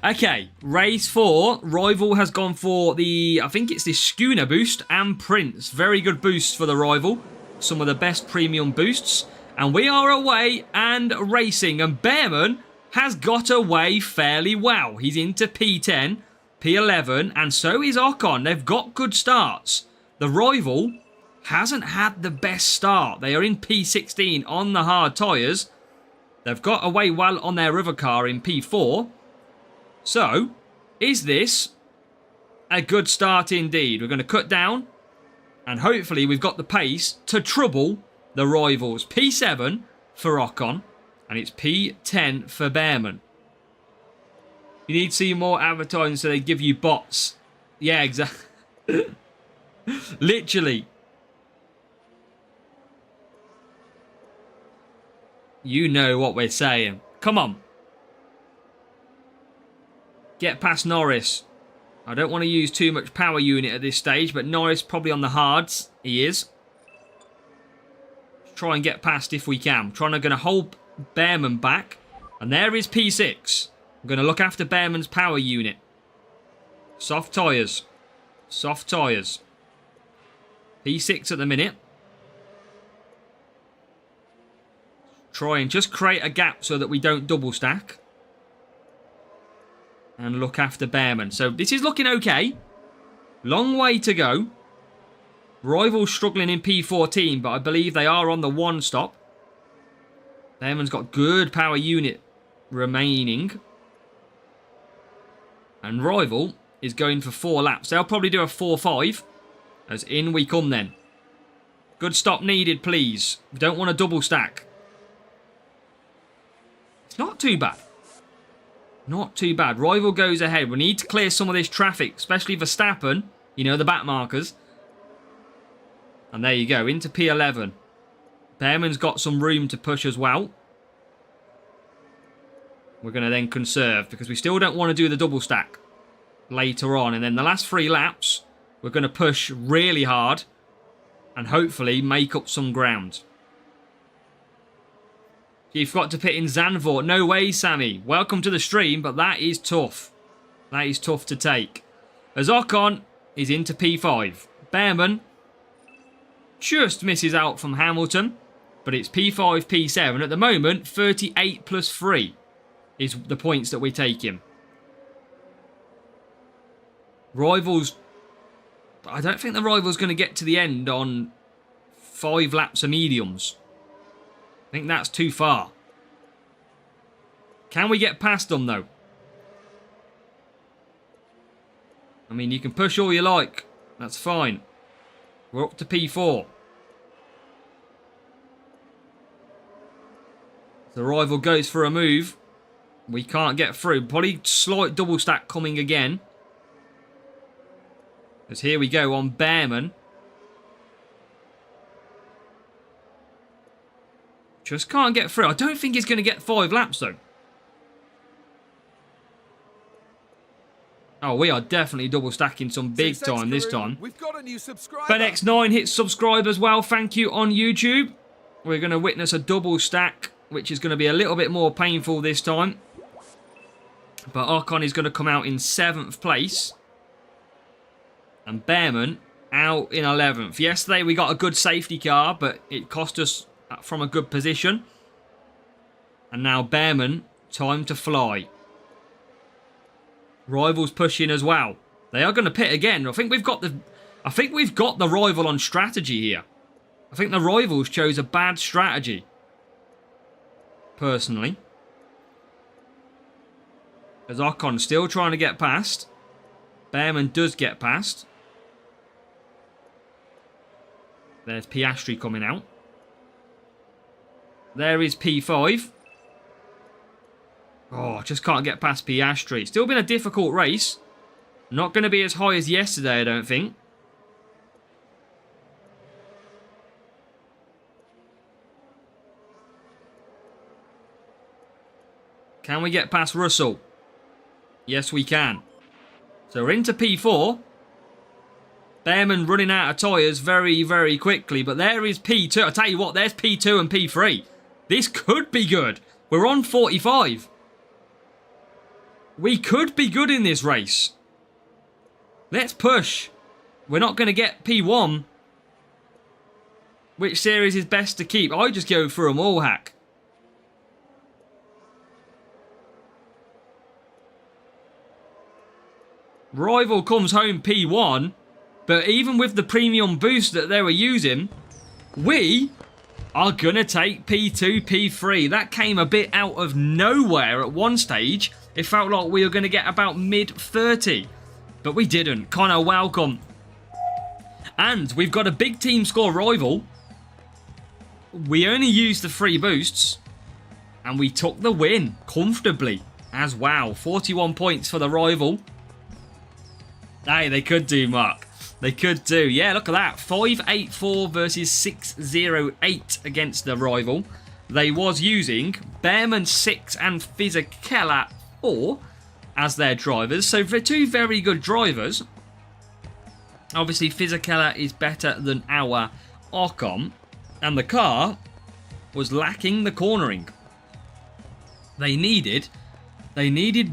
Okay, race 4. Rival has gone for the, I think it's the Schooner boost and Prince. Very good boosts for the Rival. Some of the best premium boosts. And we are away and racing. And Behrman has got away fairly well. He's into P10, P11, and so is Ocon. They've got good starts. The Rival hasn't had the best start. They are in P16 on the hard tyres. They've got away well on their other car in P4. So, is this a good start indeed? We're going to cut down, and hopefully we've got the pace to trouble the Rivals. P7 for Ocon. And it's P10 for Behrman. You need to see more advertising so they give you bots. Yeah, exactly. Literally. You know what we're saying. Come on. Get past Norris. I don't want to use too much power unit at this stage, but Norris probably on the hards. He is. Let's try and get past if we can. Going to hold Behrman back. And there is P6. I'm going to look after Behrman's power unit. Soft tyres. Soft tyres. P6 at the minute. Try and just create a gap so that we don't double stack. And look after Behrman. So this is looking okay. Long way to go. Rivals struggling in P14, but I believe they are on the one stop. Behrman's got good power unit remaining. And Rival is going for 4 laps. They'll probably do a 4-5. As in we come then. Good stop needed, please. We don't want a double stack. It's not too bad. Not too bad. Rival goes ahead. We need to clear some of this traffic, especially Verstappen. You know, the back markers. And there you go, into P11. Behrman's got some room to push as well. We're going to then conserve because we still don't want to do the double stack later on. And then the last 3 laps, we're going to push really hard and hopefully make up some ground. You've got to pit in Zandvoort. No way, Sammy. Welcome to the stream, but that is tough. That is tough to take. As Ocon is into P5. Behrman just misses out from Hamilton, but it's P5, P7. At the moment, 38 plus 3 is the points that we're taking. Rivals, I don't think the Rival's going to get to the end on 5 laps of mediums. I think that's too far. Can we get past them, though? I mean, you can push all you like. That's fine. We're up to P4. The Rival goes for a move. We can't get through. Probably slight double stack coming again. Because here we go on Behrman. Just can't get through. I don't think he's going to get 5 laps, though. Oh, we are definitely double stacking some big time this time. We've got a new subscriber. FedX9 hit subscribe as well. Thank you on YouTube. We're going to witness a double stack, which is going to be a little bit more painful this time. But Ocon is going to come out in 7th place. And Behrman out in 11th. Yesterday we got a good safety car, but it cost us from a good position. And now Bearman, time to fly. Rivals pushing as well. They are going to pit again. I think we've got the rival on strategy here. I think the rivals chose a bad strategy. Personally. As Ocon still trying to get past. Bearman does get past. There's Piastri coming out. There is P5. Oh, just can't get past Piastri. Still been a difficult race. Not going to be as high as yesterday, I don't think. Can we get past Russell? Yes, we can. So we're into P4. Bearman running out of tyres very, very quickly. But there is P2. I'll tell you what, there's P2 and P3. This could be good. We're on 45. We could be good in this race. Let's push. We're not going to get P1. Which series is best to keep? I just go for a all hack. Rival comes home P1. But even with the premium boost that they were using, we are going to take P2, P3. That came a bit out of nowhere at one stage. It felt like we were going to get about mid-30. But we didn't. Connor, welcome. And we've got a big team score rival. We only used the 3 boosts. And we took the win comfortably as well. 41 points for the rival. Hey, they could do, Mark. They could do. Yeah, look at that. 584 versus 608 against the rival. They was using Bearman 6 and Fisichella 4 as their drivers. So for 2 very good drivers. Obviously, Fisichella is better than our Ocon. And the car was lacking the cornering. They needed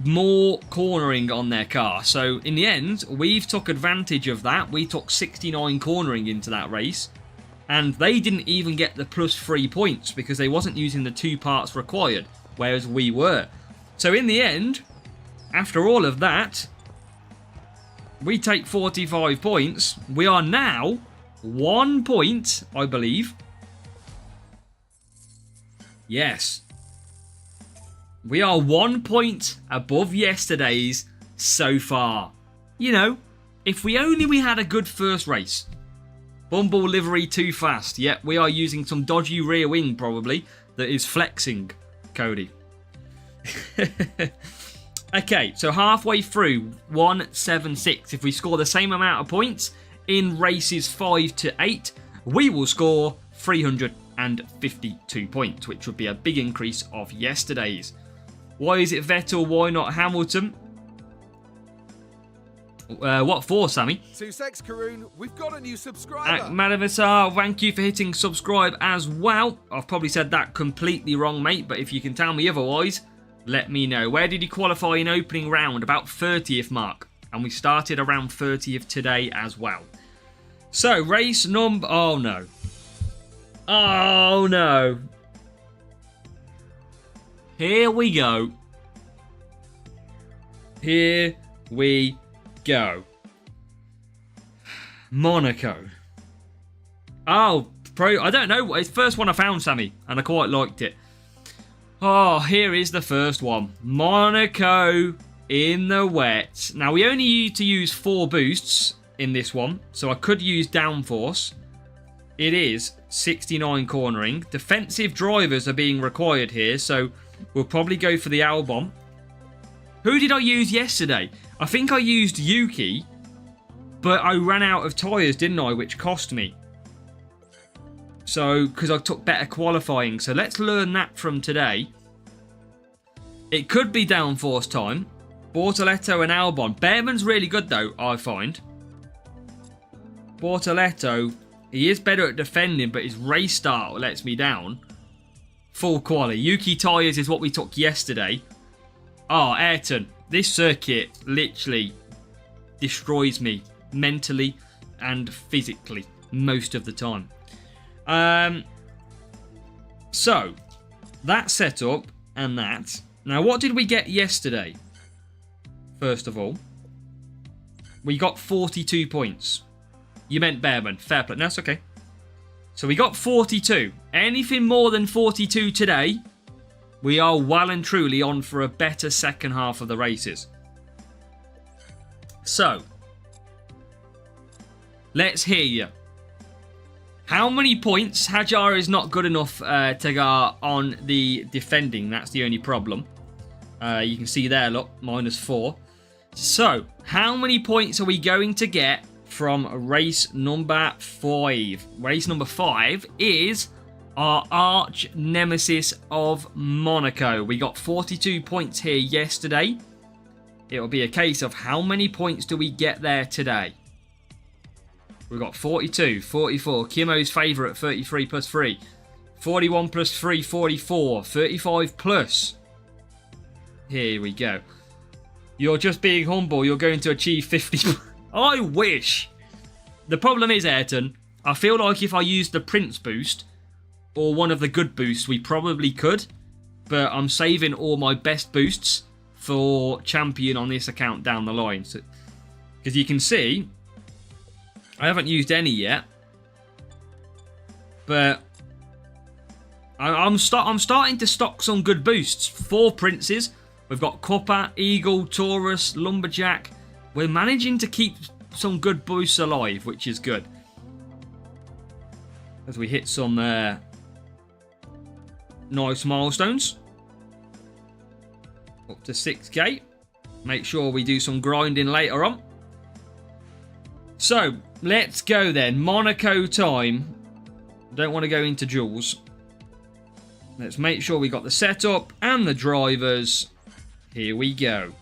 more cornering on their car. So in the end, we've took advantage of that. We took 69 cornering into that race. And they didn't even get the +3 points because they wasn't using the 2 parts required, whereas we were. So in the end, after all of that, we take 45 points. We are now 1 point, I believe. Yes. We are 1 point above yesterday's so far. You know, if we had a good first race. Bumble livery too fast. Yep, we are using some dodgy rear wing probably that is flexing, Cody. Okay, so halfway through 176. If we score the same amount of points in races 5 to 8, we will score 352 points, which would be a big increase of yesterday's. Why is it Vettel? Why not Hamilton? What for, Sammy? Sussex Karoon, we've got a new subscriber. Madavisar, thank you for hitting subscribe as well. I've probably said that completely wrong, mate, but if you can tell me otherwise, let me know. Where did you qualify in opening round? About 30th mark. And we started around 30th today as well. So, race number... Oh, no. Oh, no. Here we go. Here we go. Monaco. Oh, I don't know. It's the first one I found, Sammy, and I quite liked it. Oh, here is the first one. Monaco in the wet. Now, we only need to use 4 boosts in this one, so I could use downforce. It is 69 cornering. Defensive drivers are being required here, so we'll probably go for the Albon. Who did I use yesterday? I think I used Yuki, but I ran out of tyres, didn't I? Which cost me. So, because I took better qualifying. So let's learn that from today. It could be downforce time. Bortoletto and Albon. Bearman's really good though, I find. Bortoletto, he is better at defending, but his race start lets me down. Full quali. Yuki tyres is what we took yesterday. Oh, Ayrton. This circuit literally destroys me mentally and physically most of the time. So, that setup, and that. Now, what did we get yesterday? First of all, we got 42 points. You meant Bearman. Fair play. No, that's okay. So we got 42. Anything more than 42 today, we are well and truly on for a better second half of the races. So, let's hear you. How many points? Hajar is not good enough to go on the defending. That's the only problem. You can see there, look, -4. So, how many points are we going to get from race number 5? Race number 5 is our arch nemesis of Monaco. We got 42 points here yesterday. It'll be a case of how many points do we get there today? We've got 42, 44. Kimo's favourite, 33 plus 3. 41 plus 3, 44. 35 plus. Here we go. You're just being humble. You're going to achieve 50. I wish. The problem is, Ayrton, I feel like if I used the Prince boost or one of the good boosts, we probably could. But I'm saving all my best boosts for champion on this account down the line. So, because you can see, I haven't used any yet, but I'm starting to stock some good boosts. 4 princes. We've got Copper, Eagle, Taurus, Lumberjack. We're managing to keep some good boosts alive, which is good. As we hit some nice milestones. Up to 6k. Make sure we do some grinding later on. So, let's go then. Monaco time. Don't want to go into duels. Let's make sure we got the setup and the drivers. Here we go.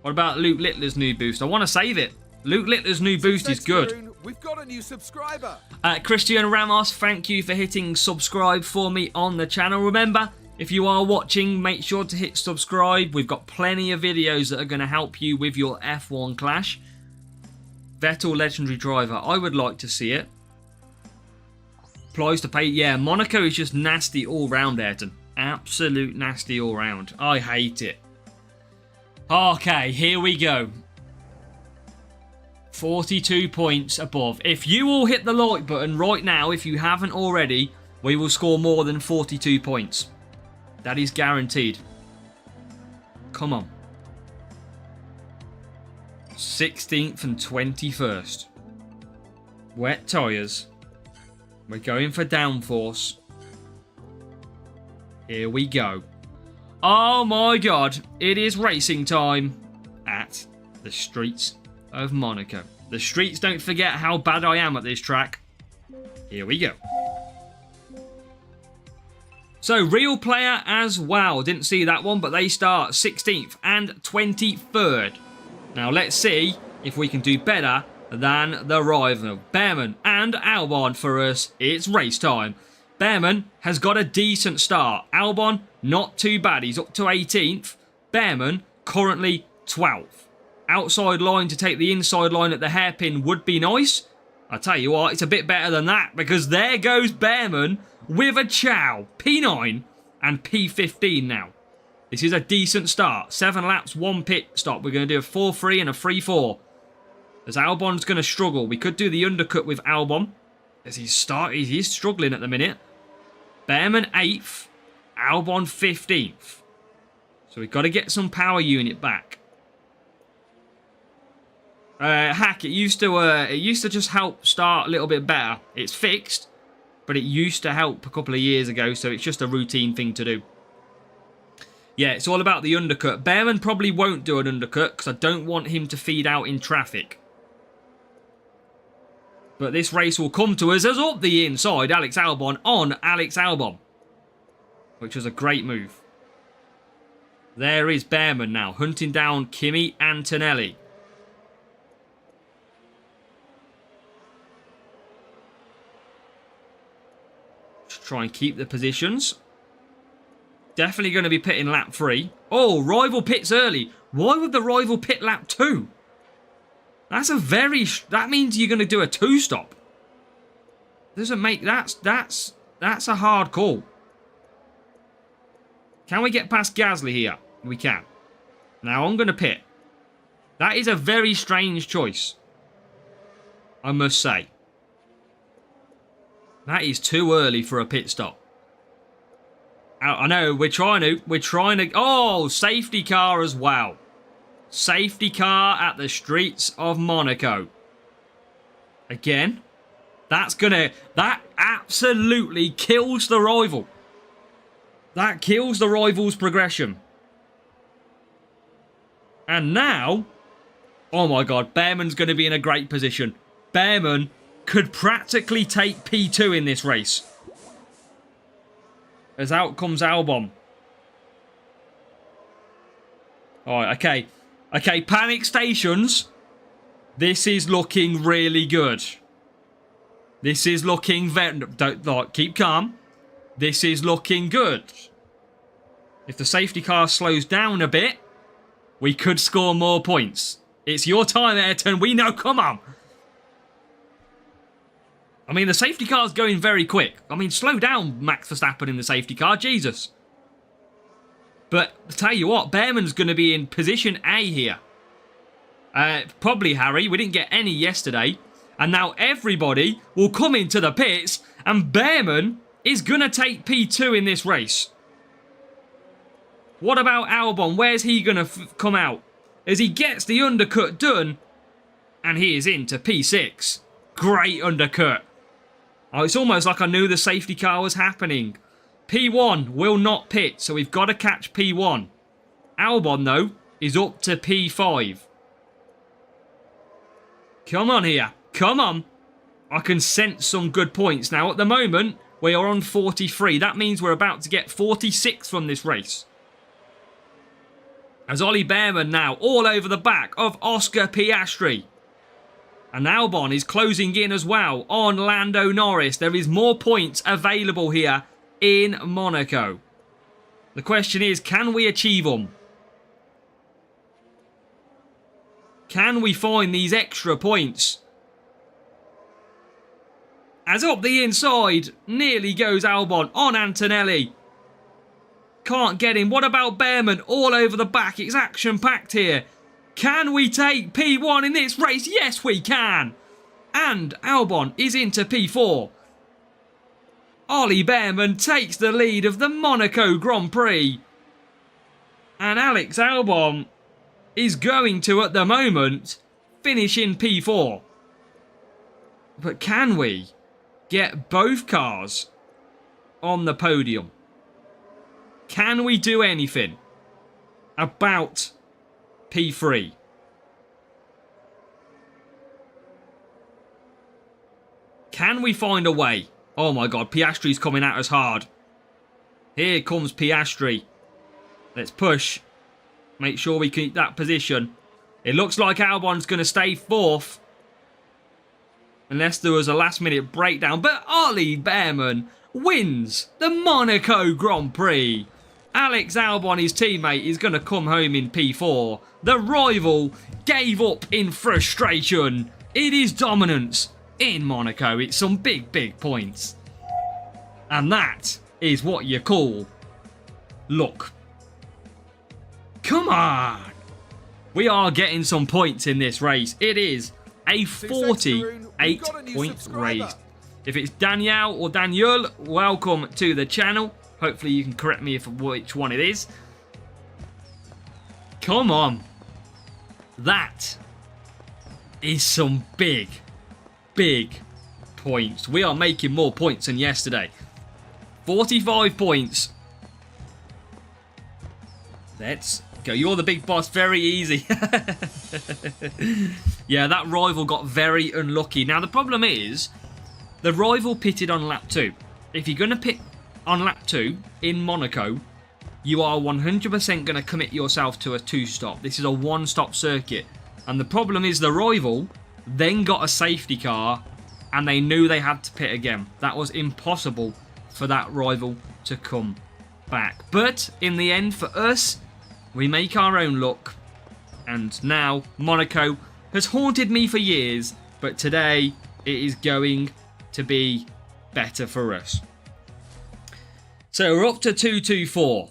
What about Luke Littler's new boost? I want to save it. Luke Littler's new boost is good. We've got a new subscriber. Christian Ramos, thank you for hitting subscribe for me on the channel. Remember, if you are watching, make sure to hit subscribe. We've got plenty of videos that are going to help you with your F1 clash. Vettel legendary driver. I would like to see it. Applies to pay. Yeah, Monaco is just nasty all round, Ayrton. Absolute nasty all round. I hate it. Okay, here we go. 42 points above. If you all hit the like button right now, if you haven't already, we will score more than 42 points. That is guaranteed. Come on. 16th and 21st. Wet tyres. We're going for downforce. Here we go. Oh my god. It is racing time at the streets of Monaco. The streets don't forget how bad I am at this track. Here we go. So, real player as well. Didn't see that one, but they start 16th and 23rd. Now, let's see if we can do better than the rival. Bearman and Albon for us. It's race time. Bearman has got a decent start. Albon, not too bad. He's up to 18th. Bearman, currently 12th. Outside line to take the inside line at the hairpin would be nice. I tell you what, it's a bit better than that because there goes Bearman with a chow. P9 and P15 now. This is a decent start. 7 laps, 1 pit stop. We're going to do a 4-3 and a 3-4. As Albon's going to struggle. We could do the undercut with Albon. As he's struggling at the minute. Bearman 8th. Albon 15th. So we've got to get some power unit back. Hack, it used to just help start a little bit better. It's fixed, but it used to help a couple of years ago, so it's just a routine thing to do. Yeah, it's all about the undercut. Bearman probably won't do an undercut because I don't want him to feed out in traffic. But this race will come to us as up the inside. Alex Albon on Alex Albon. Which was a great move. There is Bearman now, hunting down Kimi Antonelli. Just try and keep the positions. Definitely going to be pitting lap 3. Oh, rival pits early. Why would the rival pit lap 2? That's a very... That means you're going to do a 2-stop. Doesn't make... That's a hard call. Can we get past Gasly here? We can. Now I'm going to pit. That is a very strange choice, I must say. That is too early for a pit stop. I know, we're trying to... Oh, safety car as well. Safety car at the streets of Monaco. Again, that absolutely kills the rival. That kills the rival's progression. And now, oh my God, Behrman's going to be in a great position. Behrman could practically take P2 in this race. As out comes Albon. Alright, okay. Okay, panic stations. This is looking really good. This is looking very... Don't, keep calm. This is looking good. If the safety car slows down a bit, we could score more points. It's your time, Ayrton. We know. Come on. I mean, the safety car's going very quick. I mean, slow down, Max Verstappen in the safety car. Jesus. But, I tell you what, Behrman's going to be in position A here. Probably Harry. We didn't get any yesterday. And now everybody will come into the pits. And Behrman is going to take P2 in this race. What about Albon? Where's he going to come out? As he gets the undercut done. And he is into P6. Great undercut. Oh, it's almost like I knew the safety car was happening. P1 will not pit, so we've got to catch P1. Albon, though, is up to P5. Come on here. Come on. I can sense some good points. Now, at the moment, we are on 43. That means we're about to get 46 from this race. As Ollie Behrman now all over the back of Oscar Piastri. And Albon is closing in as well on Lando Norris. There is more points available here in Monaco. The question is, can we achieve them? Can we find these extra points? As up the inside, nearly goes Albon on Antonelli. Can't get him. What about Behrman? All over the back. It's action-packed here. Can we take P1 in this race? Yes, we can. And Albon is into P4. Ollie Behrman takes the lead of the Monaco Grand Prix. And Alex Albon is going to, at the moment, finish in P4. But can we get both cars on the podium? Can we do anything about P3? Can we find a way? Oh my God, Piastri's coming at us hard. Here comes Piastri. Let's push. Make sure we keep that position. It looks like Albon's going to stay fourth. Unless there was a last minute breakdown. But Ollie Behrman wins the Monaco Grand Prix. Alex Albon, his teammate, is going to come home in P4. The rival gave up in frustration. It is dominance in Monaco. It's some big, big points. And that is what you call luck. Come on. We are getting some points in this race. It is a 48-point race. If it's Danielle or Daniel, welcome to the channel. Hopefully you can correct me which one it is. Come on. That is some big, big points. We are making more points than yesterday. 45 points. Let's go. You're the big boss. Very easy. Yeah, that rival got very unlucky. Now, the problem is, the rival pitted on lap 2. If you're going to pit on lap 2 in Monaco, you are 100% going to commit yourself to a 2-stop. This is a 1-stop circuit. And the problem is the rival then got a safety car and they knew they had to pit again. That was impossible for that rival to come back. But in the end, for us, we make our own luck. And now Monaco has haunted me for years, but today it is going to be better for us. So we're up to 224.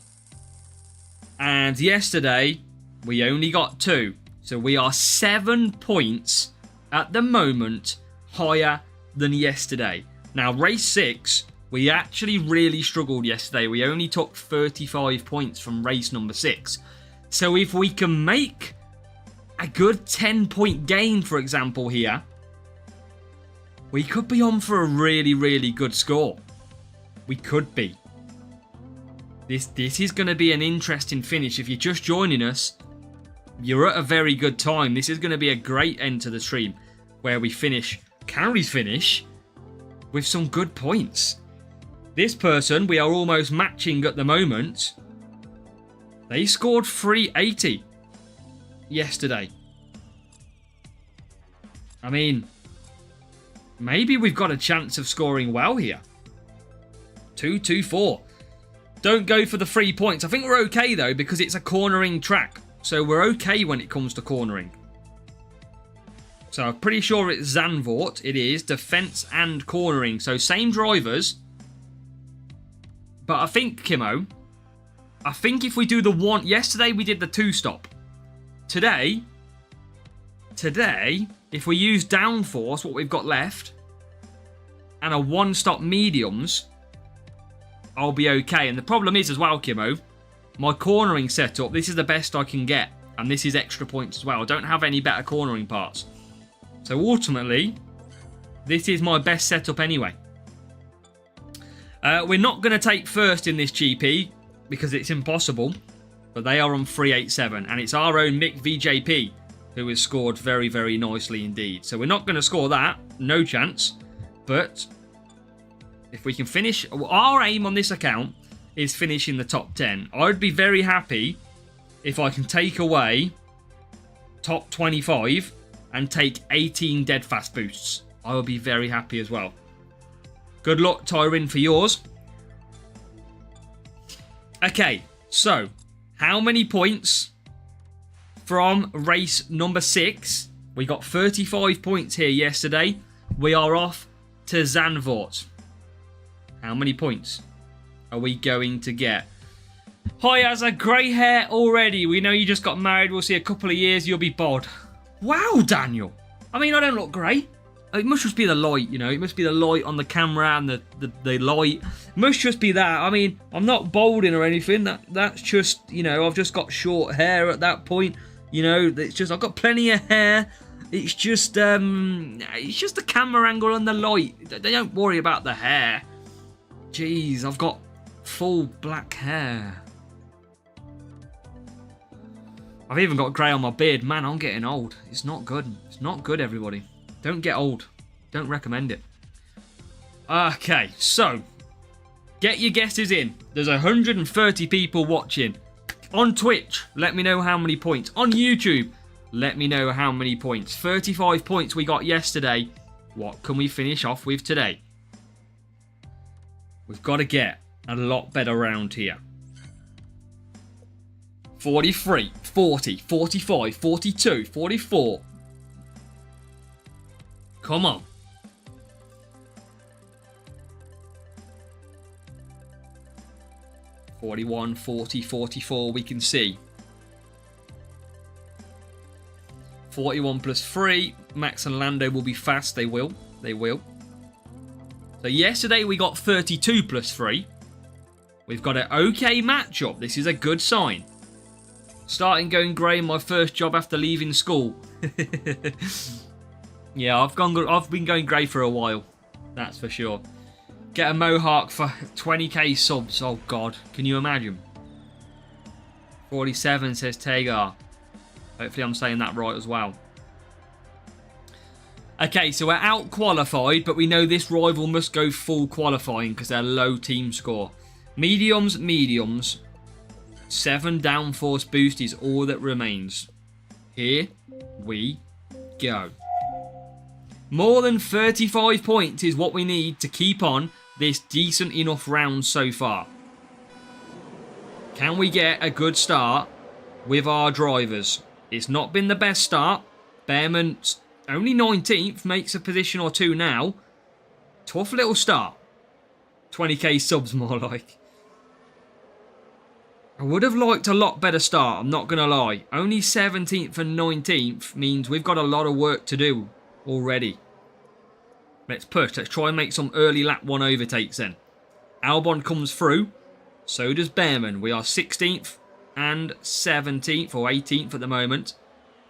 And yesterday, we only got 2. So we are 7 points at the moment higher than yesterday. Now, race 6, we actually really struggled yesterday. We only took 35 points from race number 6. So if we can make a good 10-point gain, for example, here, we could be on for a really, really good score. We could be. This is going to be an interesting finish. If you're just joining us, you're at a very good time. This is going to be a great end to the stream where we finish, can we finish with some good points. This person, we are almost matching at the moment. They scored 380 yesterday. I mean, maybe we've got a chance of scoring well here. 2-2-4. Don't go for the 3 points. I think we're okay, though, because it's a cornering track. So we're okay when it comes to cornering. So I'm pretty sure it's Zandvoort. It is defence and cornering. So same drivers. But I think, Kimmo, I think if we do the one... Yesterday we did the 2-stop. Today, if we use downforce, what we've got left, and a 1-stop mediums, I'll be okay. And the problem is as well, Kimmo, my cornering setup, this is the best I can get. And this is extra points as well. I don't have any better cornering parts. So ultimately, this is my best setup anyway. We're not going to take first in this GP because it's impossible. But they are on 387. And it's our own Mick VJP who has scored very, very nicely indeed. So we're not going to score that. No chance. But if we can finish... Our aim on this account is finish in the top 10. I'd be very happy if I can take away top 25 and take 18 dead fast boosts. I will be very happy as well. Good luck, Tyrin, for yours. Okay, so how many points from race number 6? We got 35 points here yesterday. We are off to Zandvoort. How many points are we going to get? Hi, has a grey hair already. We know you just got married. We'll see a couple of years. You'll be bod. Wow, Daniel. I mean, I don't look grey. It must just be the light, you know. It must be the light on the camera and the light. It must just be that. I mean, I'm not balding or anything. That's just, you know, I've just got short hair at that point. You know, it's just, I've got plenty of hair. It's just the camera angle and the light. They don't worry about the hair. Jeez, I've got full black hair. I've even got grey on my beard. Man, I'm getting old. It's not good. It's not good, everybody. Don't get old. Don't recommend it. Okay, so get your guesses in. There's 130 people watching. On Twitch, let me know how many points. On YouTube, let me know how many points. 35 points we got yesterday. What can we finish off with today? We've got to get a lot better round here. 43, 40, 45, 42, 44. Come on. 41, 40, 44, we can see. 41 plus 3. Max and Lando will be fast. They will. They will. So yesterday we got 32 plus 3. We've got an okay matchup. This is a good sign. Starting going grey in my first job after leaving school. Yeah, I've been going grey for a while. That's for sure. Get a mohawk for 20k subs. Oh God, can you imagine? 47 says Tagar. Hopefully I'm saying that right as well. Okay, so we're out qualified, but we know this rival must go full qualifying because they're low team score. Mediums, mediums. 7 downforce boost is all that remains. Here we go. More than 35 points is what we need to keep on this decent enough round so far. Can we get a good start with our drivers? It's not been the best start. Behrman's only 19th, makes a position or two now. Tough little start. 20k subs more like. I would have liked a lot better start, I'm not going to lie. Only 17th and 19th means we've got a lot of work to do already. Let's push. Let's try and make some early lap 1 overtakes then. Albon comes through. So does Behrman. We are 16th and 17th or 18th at the moment.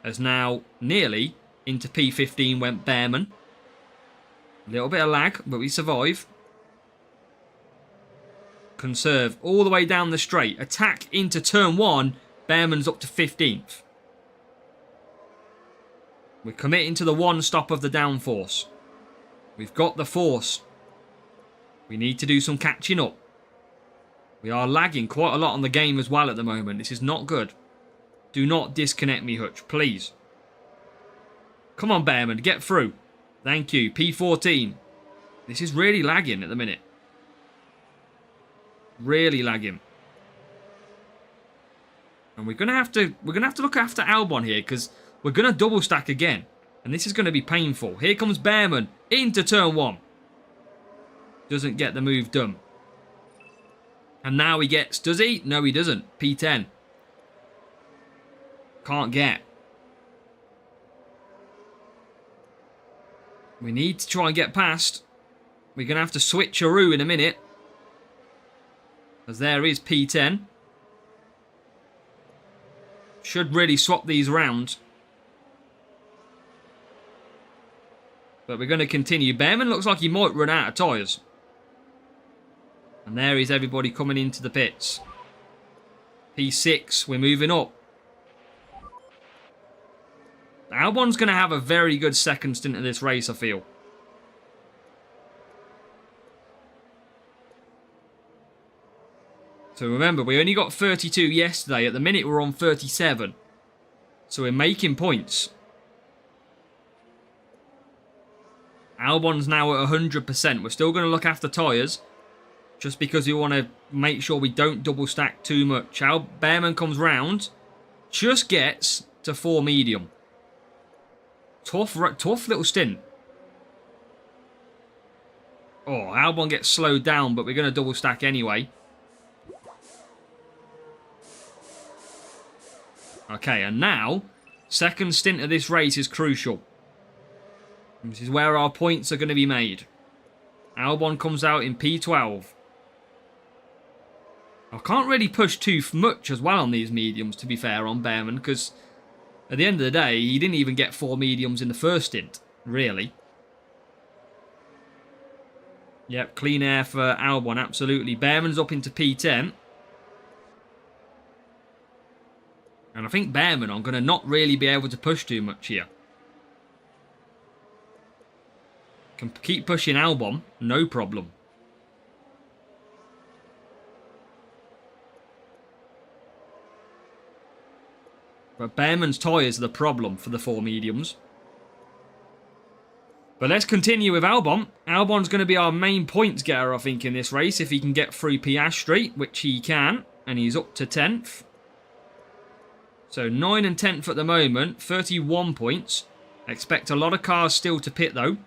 As now nearly into P15 went Behrman. A little bit of lag, but we survive. Conserve all the way down the straight. Attack into turn 1. Behrman's up to 15th. We're committing to the 1 stop of the downforce. We've got the force. We need to do some catching up. We are lagging quite a lot on the game as well at the moment. This is not good. Do not disconnect me, Hutch, please. Come on, Behrman, get through. Thank you. P14. This is really lagging at the minute. Really lagging. And we're gonna have to look after Albon here because we're gonna double stack again. And this is gonna be painful. Here comes Behrman into turn 1. Doesn't get the move done. And now he gets, does he? No, he doesn't. P10. Can't get. We need to try and get past. We're going to have to switcheroo in a minute. As there is P10. Should really swap these around. But we're going to continue. Behrman looks like he might run out of tyres. And there is everybody coming into the pits. P6, we're moving up. Albon's going to have a very good second stint of this race, I feel. So remember, we only got 32 yesterday. At the minute, we're on 37. So we're making points. Albon's now at 100%. We're still going to look after tyres. Just because we want to make sure we don't double stack too much. Behrman comes round. Just gets to 4 medium. Tough little stint. Oh, Albon gets slowed down, but we're going to double stack anyway. Okay, and now, second stint of this race is crucial. This is where our points are going to be made. Albon comes out in P12. I can't really push too much as well on these mediums, to be fair, on Behrman, because at the end of the day, he didn't even get 4 mediums in the first stint, really. Yep, clean air for Albon, absolutely. Behrman's up into P10. And I think Behrman, I'm going to not really be able to push too much here. Can keep pushing Albon, no problem. But Behrman's tyres are the problem for the 4 mediums. But let's continue with Albon. Albon's going to be our main points getter, I think, in this race. If he can get through Piastri, which he can. And he's up to 10th. So 9 and 10th at the moment. 31 points. Expect a lot of cars still to pit, though.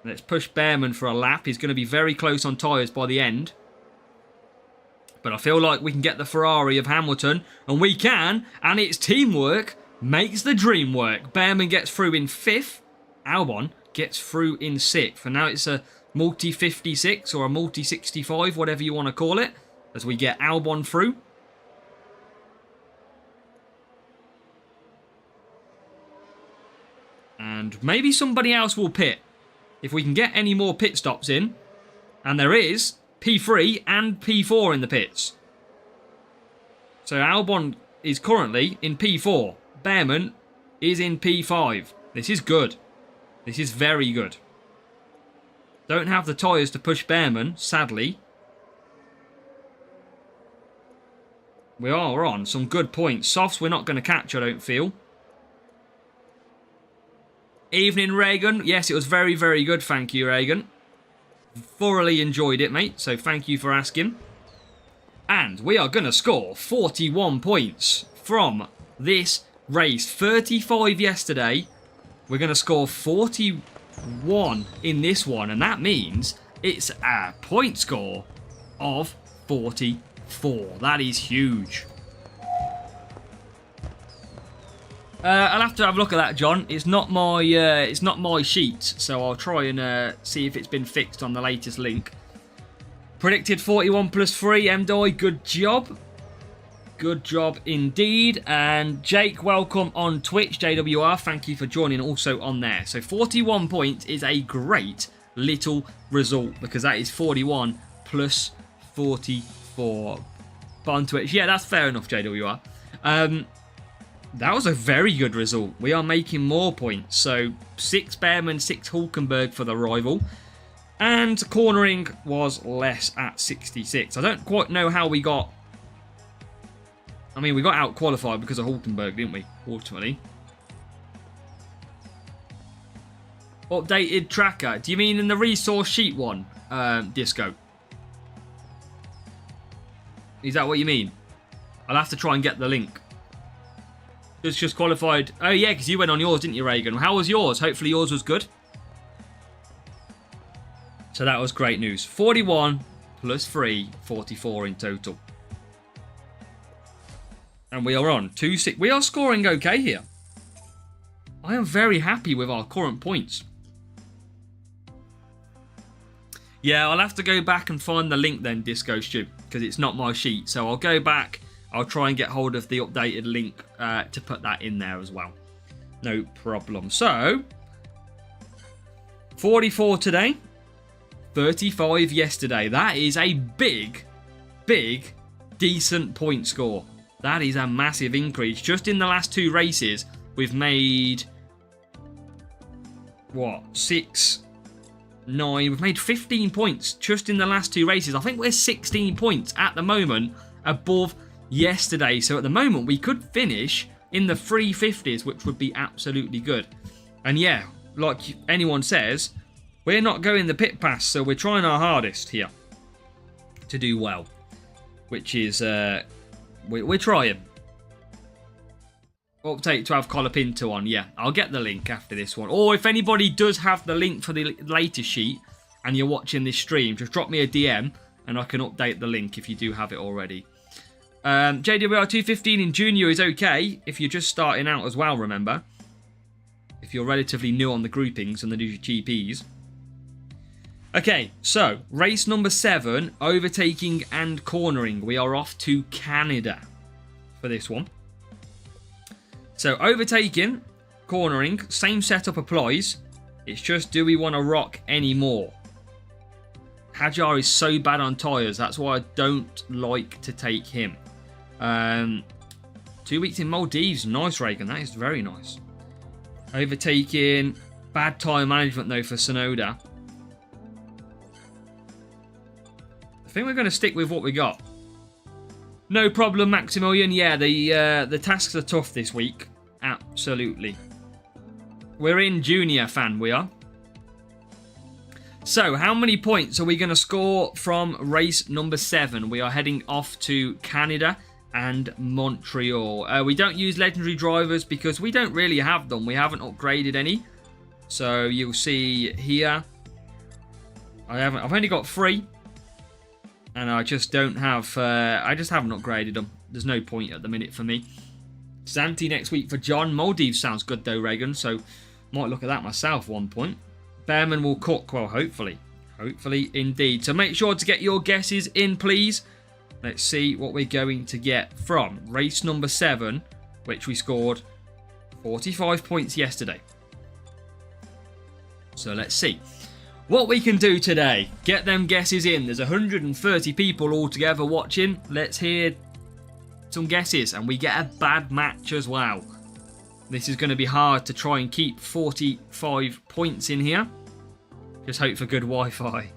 Let's push Behrman for a lap. He's going to be very close on tyres by the end. But I feel like we can get the Ferrari of Hamilton. And we can. And it's teamwork makes the dream work. Behrman gets through in 5th. Albon gets through in 6th. And now it's a multi-56 or a multi-65, whatever you want to call it. As we get Albon through. And maybe somebody else will pit. If we can get any more pit stops in. And there is P3 and P4 in the pits. So Albon is currently in P4. Behrman is in P5. This is good. This is very good. Don't have the tyres to push Behrman, sadly. We are on some good points. Softs we're not going to catch, I don't feel. Evening, Reagan. Yes, it was very, very good. Thank you, Reagan. Thoroughly enjoyed it, mate. So thank you for asking. And we are going to score 41 points from this race. 35 yesterday. We're going to score 41 in this one. And that means it's a point score of 44. That is huge. I'll have to have a look at that, John. It's not my sheet, so I'll try and see if it's been fixed on the latest link. Predicted 41 plus 3, MDI, good job. Good job indeed. And Jake, welcome on Twitch, JWR. Thank you for joining also on there. So 41 points is a great little result because that is 41 plus 44. But on Twitch, yeah, that's fair enough, JWR. That was a very good result. We are making more points. So 6 Bearman, 6 Hulkenberg for the rival. And cornering was less at 66. I don't quite know how we got... I mean, we got out-qualified because of Hulkenberg, didn't we? Ultimately. Updated tracker. Do you mean in the resource sheet one, Disco? Is that what you mean? I'll have to try and get the link. It's just qualified. Oh, yeah, because you went on yours, didn't you, Reagan? How was yours? Hopefully yours was good. So that was great news. 41 plus 3, 44 in total. And we are on 2-6. We are scoring okay here. I am very happy with our current points. Yeah, I'll have to go back and find the link then, Disco Stew, because it's not my sheet. So I'll go back. I'll try and get hold of the updated link to put that in there as well. No problem. So, 44 today, 35 yesterday. That is a big, decent point score. That is a massive increase. Just in the last 2 races, we've made, what, 6, 9. We've made 15 points just in the last 2 races. I think we're 16 points at the moment above yesterday. So at the moment, we could finish in the 350s, which would be absolutely good. And yeah, like anyone says, we're not going the pit pass, so we're trying our hardest here to do well, which is we're trying. Update to have Colapinto on. Yeah, I'll get the link after this one. Or if anybody does have the link for the latest sheet and you're watching this stream, just drop me a DM and I can update the link if you do have it already. JWR 215 in junior is okay if you're just starting out as well, remember. If you're relatively new on the groupings and the new GPs. Okay, so race number 7, overtaking and cornering. We are off to Canada for this one. So overtaking, cornering, same setup applies. It's just, do we want to rock any more? Hajar is so bad on tyres. That's why I don't like to take him. 2 weeks in Maldives. Nice, Reagan. That is very nice. Overtaking. Bad tyre management, though, for Sonoda. I think we're going to stick with what we got. No problem, Maximilian. Yeah, the tasks are tough this week. Absolutely. We're in junior, fan, we are. So, how many points are we going to score from race number 7? We are heading off to Canada and Montreal. We don't use legendary drivers because we don't really have them. We haven't upgraded any. So, you'll see here. I've only got 3. And I just don't have... I just haven't upgraded them. There's no point at the minute for me. Zanti next week for John. Maldives sounds good though, Reagan. So, might look at that myself one point. Bearman will cook. Well, hopefully. Hopefully indeed. So, make sure to get your guesses in, please. Let's see what we're going to get from race number 7, which we scored 45 points yesterday. So, let's see what we can do today. Get them guesses in. There's 130 people altogether watching. Let's hear some guesses. And we get a bad match as well. This is going to be hard to try and keep 45 points in here. Just hope for good Wi-Fi.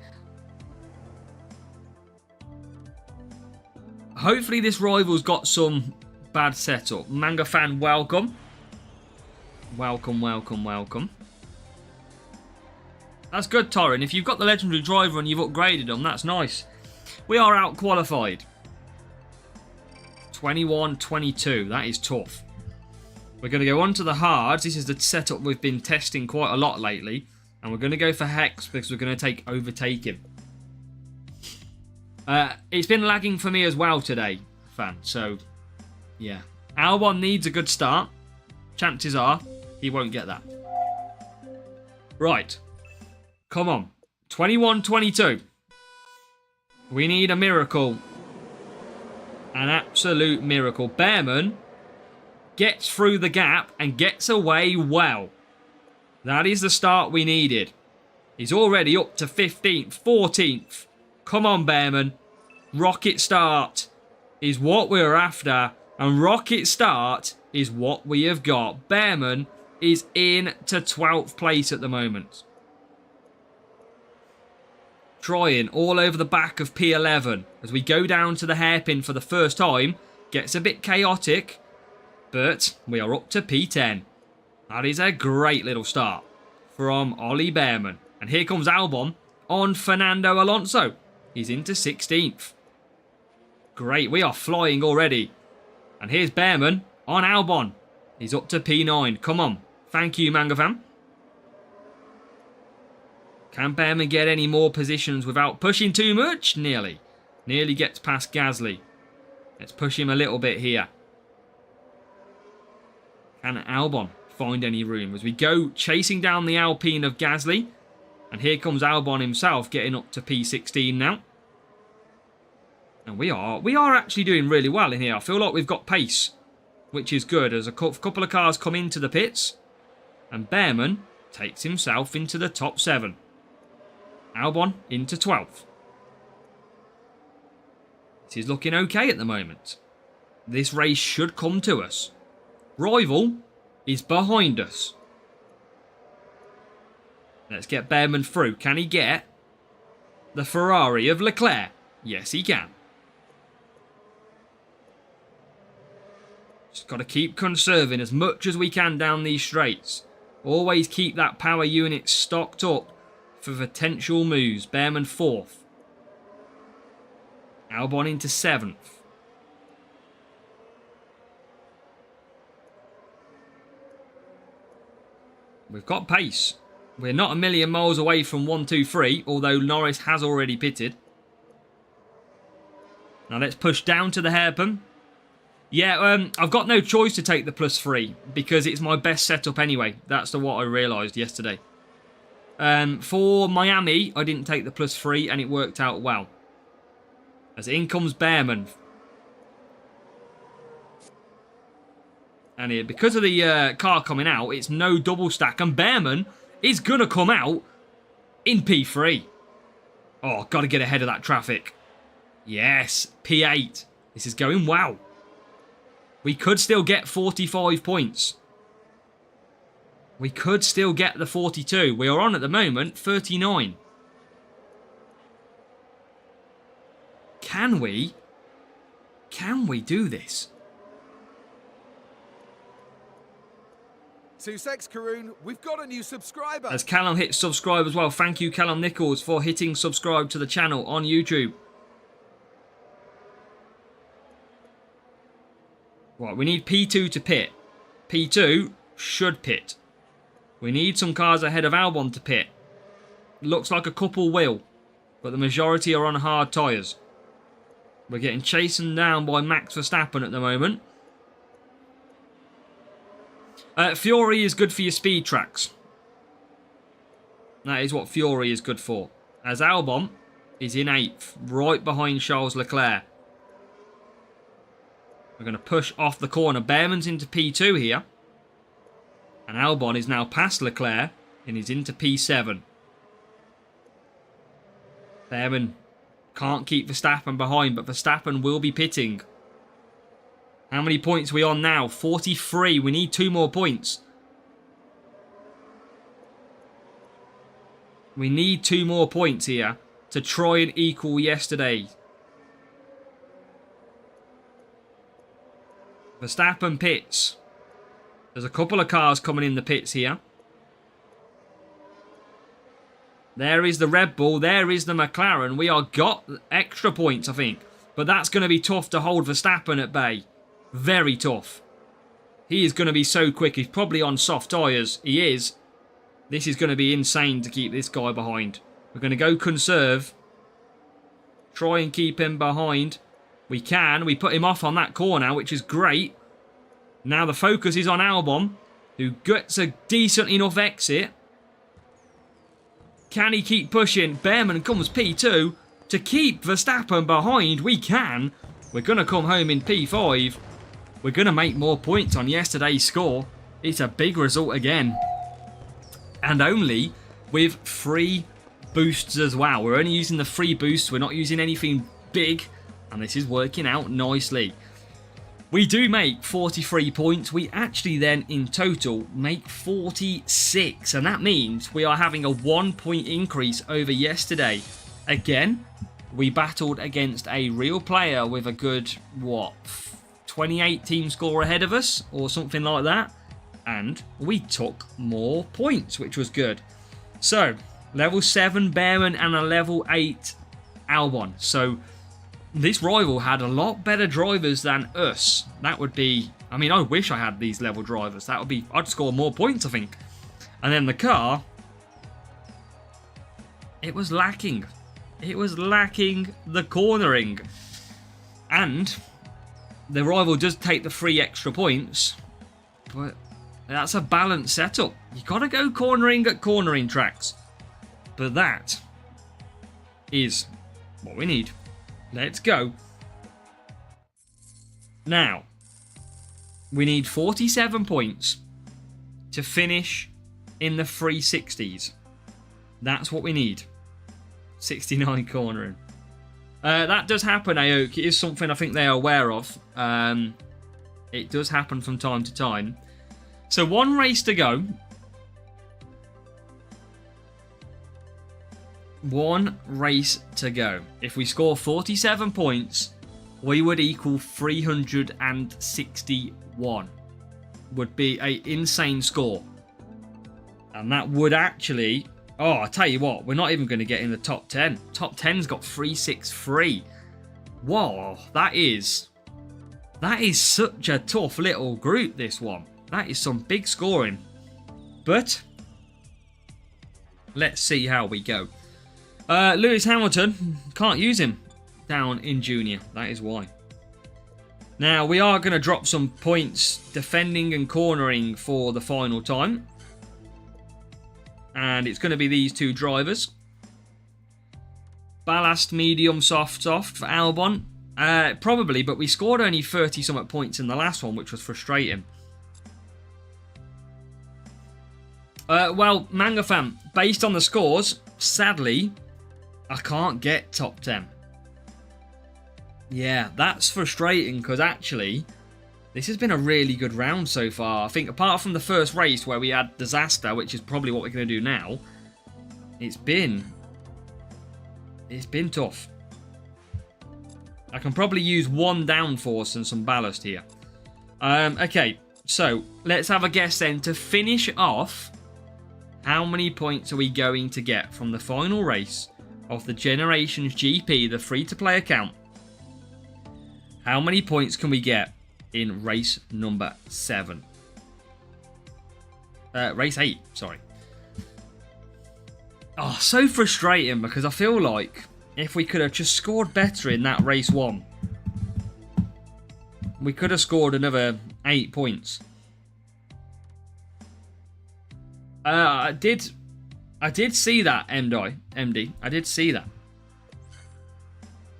Hopefully this rival's got some bad setup. Manga fan, welcome. Welcome, welcome, welcome. That's good, Torrin. If you've got the legendary driver and you've upgraded them, that's nice. We are out qualified. 21-22. That is tough. We're going to go on to the hards. This is the setup we've been testing quite a lot lately. And we're going to go for Hex because we're going to take overtaking. It's been lagging for me as well today, fan. So, yeah. Albon needs a good start. Chances are he won't get that. Right. Come on. 21-22. We need a miracle. An absolute miracle. Bearman gets through the gap and gets away well. That is the start we needed. He's already up to 15th, 14th. Come on, Bearman. Rocket start is what we're after. And rocket start is what we have got. Bearman is in to 12th place at the moment. Trying all over the back of P11 as we go down to the hairpin for the first time. Gets a bit chaotic, but we are up to P10. That is a great little start from Ollie Bearman. And here comes Albon on Fernando Alonso. He's into 16th. Great, we are flying already. And here's Bearman on Albon. He's up to P9. Come on. Thank you, Mangafam. Can Bearman get any more positions without pushing too much? Nearly. Nearly gets past Gasly. Let's push him a little bit here. Can Albon find any room as we go chasing down the Alpine of Gasly? And here comes Albon himself getting up to P16 now. And we are actually doing really well in here. I feel like we've got pace, which is good as a couple of cars come into the pits. And Bearman takes himself into the top 7. Albon into 12th. This is looking okay at the moment. This race should come to us. Rival is behind us. Let's get Bearman through. Can he get the Ferrari of Leclerc? Yes, he can. Just got to keep conserving as much as we can down these straights. Always keep that power unit stocked up for potential moves. Bearman 4th. Albon into 7th. We've got pace. We're not a million miles away from 1, 2, 3, although Norris has already pitted. Now let's push down to the hairpin. Yeah, I've got no choice to take the +3 because it's my best setup anyway. That's what I realised yesterday. For Miami, I didn't take the +3 and it worked out well. As in comes Bearman. And here, because of the car coming out, it's no double stack. And Bearman is going to come out in P3. Oh, got to get ahead of that traffic. Yes, P8. This is going well. We could still get 45 points. We could still get the 42. We are on at the moment 39. Can we? Can we do this? Sussex Karoon, we've got a new subscriber. As Callum hits subscribe as well. Thank you, Callum Nichols, for hitting subscribe to the channel on YouTube. Right, we need P2 to pit. P2 should pit. We need some cars ahead of Albon to pit. Looks like a couple will, but the majority are on hard tyres. We're getting chastened down by Max Verstappen at the moment. Fury is good for your speed tracks. That is what Fury is good for. As Albon is in 8th, right behind Charles Leclerc. We're going to push off the corner. Bearman's into P2 here. And Albon is now past Leclerc and he's into P7. Bearman can't keep Verstappen behind, but Verstappen will be pitting. How many points are we on now? 43. We need 2 more points. We need 2 more points here to try and equal yesterday. Verstappen pits. There's a couple of cars coming in the pits here. There is the Red Bull. There is the McLaren. We are got extra points, I think. But that's going to be tough to hold Verstappen at bay. Very tough. He is going to be so quick. He's probably on soft tyres. He is. This is going to be insane to keep this guy behind. We're going to go conserve. try and keep him behind. We can. We put him off on that corner, which is great. Now the focus is on Albon, who gets a decent enough exit. Can he keep pushing? Behrman comes P2 to keep Verstappen behind. We can. We're going to come home in P5. We're going to make more points on yesterday's score. It's a big result again. And only with free boosts as well. We're only using the free boosts. We're not using anything big. And this is working out nicely. We do make 43 points. We actually then, in total, make 46. And that means we are having a 1 point increase over yesterday. Again, we battled against a real player with a good, 28 team score ahead of us, or something like that. And we took more points, which was good. So, level 7 Behrman and a level 8 Albon. So, this rival had a lot better drivers than us. That would be... I mean, I wish I had these level drivers. That would be... I'd score more points, I think. And then the car... It was lacking. It was lacking the cornering. And the rival does take the 3 extra points. But that's a balanced setup. You got to go cornering at cornering tracks. But that is what we need. Let's go. Now, we need 47 points to finish in the 360s. That's what we need. 69 cornering. That does happen, Aoki. It is something I think they are aware of. It does happen from time to time. So 1 race to go. 1 race to go. If we score 47 points, we would equal 361. Would be an insane score. And that would actually... Oh, I tell you what, we're not even going to get in the top 10. Top 10's got 363. Whoa, that is such a tough little group, this one. That is some big scoring. But let's see how we go. Lewis Hamilton, can't use him down in junior. That is why. Now, we are going to drop some points defending and cornering for the final time. And it's going to be these 2 drivers. Ballast, medium, soft for Albon. Probably, but we scored only 30-something points in the last one, which was frustrating. Well, Manga Fan, based on the scores, sadly, I can't get top 10. Yeah, that's frustrating because actually, this has been a really good round so far. I think apart from the first race where we had disaster, which is probably what we're going to do now, it's been tough. I can probably use 1 downforce and some ballast here. Okay, so let's have a guess then. To finish off, how many points are we going to get from the final race of the Generations GP, the free-to-play account? How many points can we get in race number 7? Race 8, sorry. Oh, so frustrating because I feel like if we could have just scored better in that race 1, we could have scored another 8 points. I did see that, MD. I did see that.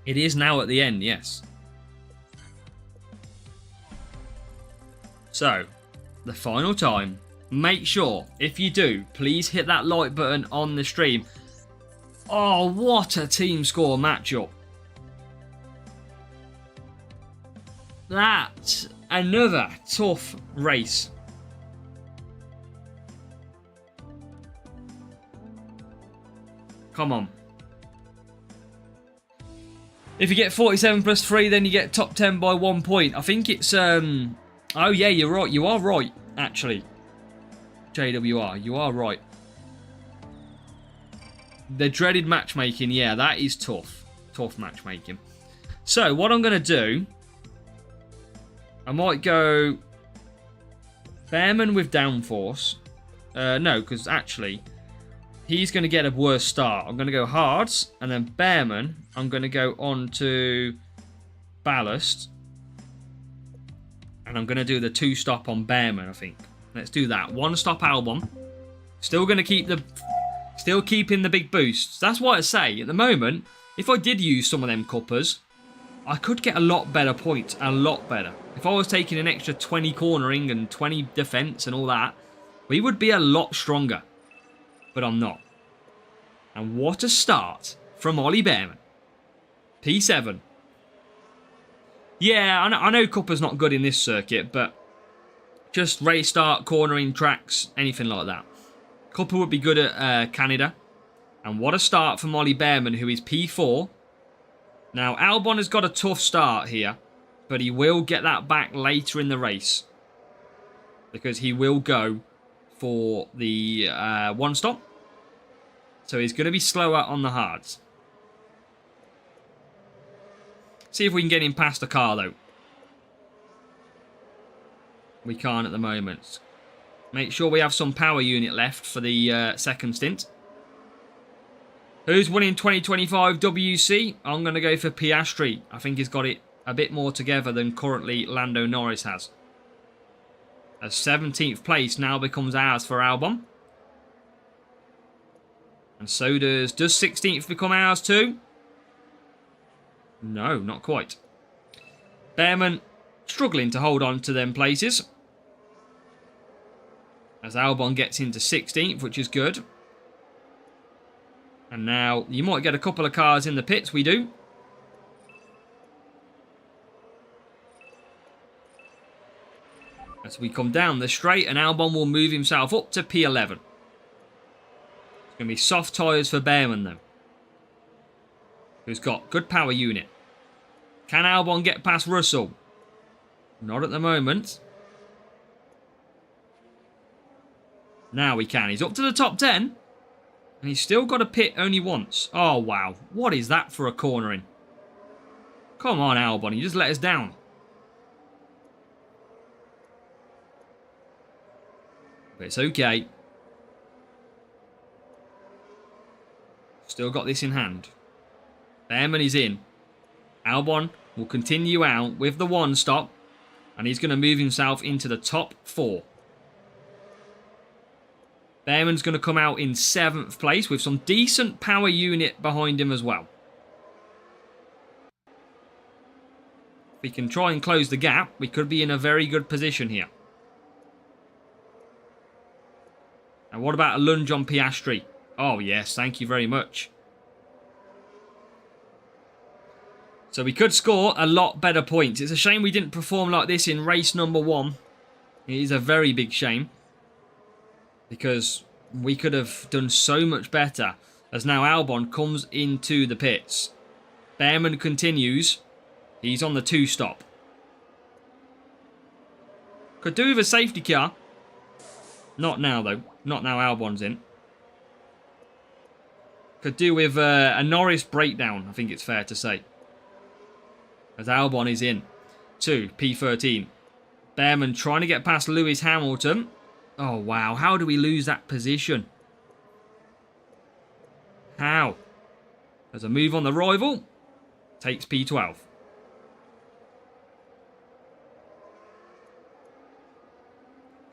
It is now at the end, yes. So, the final time. Make sure, if you do, please hit that like button on the stream. Oh, what a team score matchup. That's another tough race. Come on. If you get 47 plus 3, then you get top 10 by 1 point. I think it's... Oh, yeah, you're right. You are right, actually. JWR, you are right. The dreaded matchmaking, yeah, that is tough. Tough matchmaking. So, what I'm going to do... I might go... Behrman with downforce. No, because actually... he's going to get a worse start. I'm going to go hards, and then Bearman, I'm going to go on to ballast. And I'm going to do the 2-stop on Bearman, I think. Let's do that. 1-stop Albon. Still going to keep the... Still keeping the big boosts. That's what I say. At the moment, if I did use some of them cuppers, I could get a lot better points. A lot better. If I was taking an extra 20 cornering and 20 defense and all that, we would be a lot stronger. But I'm not. And what a start from Ollie Bearman. P7. Yeah, I know Cuppa's not good in this circuit, but just race start, cornering tracks, anything like that. Cuppa would be good at Canada. And what a start from Ollie Bearman, who is P4. Now, Albon has got a tough start here, but he will get that back later in the race. Because he will go for the 1-stop. So he's going to be slower on the hards. See if we can get him past the car, though. We can't at the moment. Make sure we have some power unit left for the second stint. Who's winning 2025 WC? I'm going to go for Piastri. I think he's got it a bit more together than currently Lando Norris has. A 17th place now becomes ours for Albon. And so does 16th become ours too? No, not quite. Bearman struggling to hold on to them places. As Albon gets into 16th, which is good. And now you might get a couple of cars in the pits. We do. As we come down the straight, and Albon will move himself up to P11. It's going to be soft tyres for Bearman, though. Who's got good power unit. Can Albon get past Russell? Not at the moment. Now he can. He's up to the top 10. And he's still got to pit only once. Oh, wow. What is that for a cornering? Come on, Albon. You just let us down. But it's okay. Still got this in hand. Bearman is in. Albon will continue out with the 1-stop. And he's going to move himself into the top 4. Bearman's going to come out in 7th place with some decent power unit behind him as well. If we can try and close the gap, we could be in a very good position here. And what about a lunge on Piastri? Oh yes, thank you very much. So we could score a lot better points. It's a shame we didn't perform like this in race number 1. It is a very big shame. Because we could have done so much better. As now Albon comes into the pits. Bearman continues. He's on the 2-stop. Could do with a safety car. Not now though. Not now Albon's in. Could do with a Norris breakdown, I think it's fair to say. As Albon is in to P13. Bearman trying to get past Lewis Hamilton. Oh, wow. How do we lose that position? How? There's a move on the rival. Takes P12.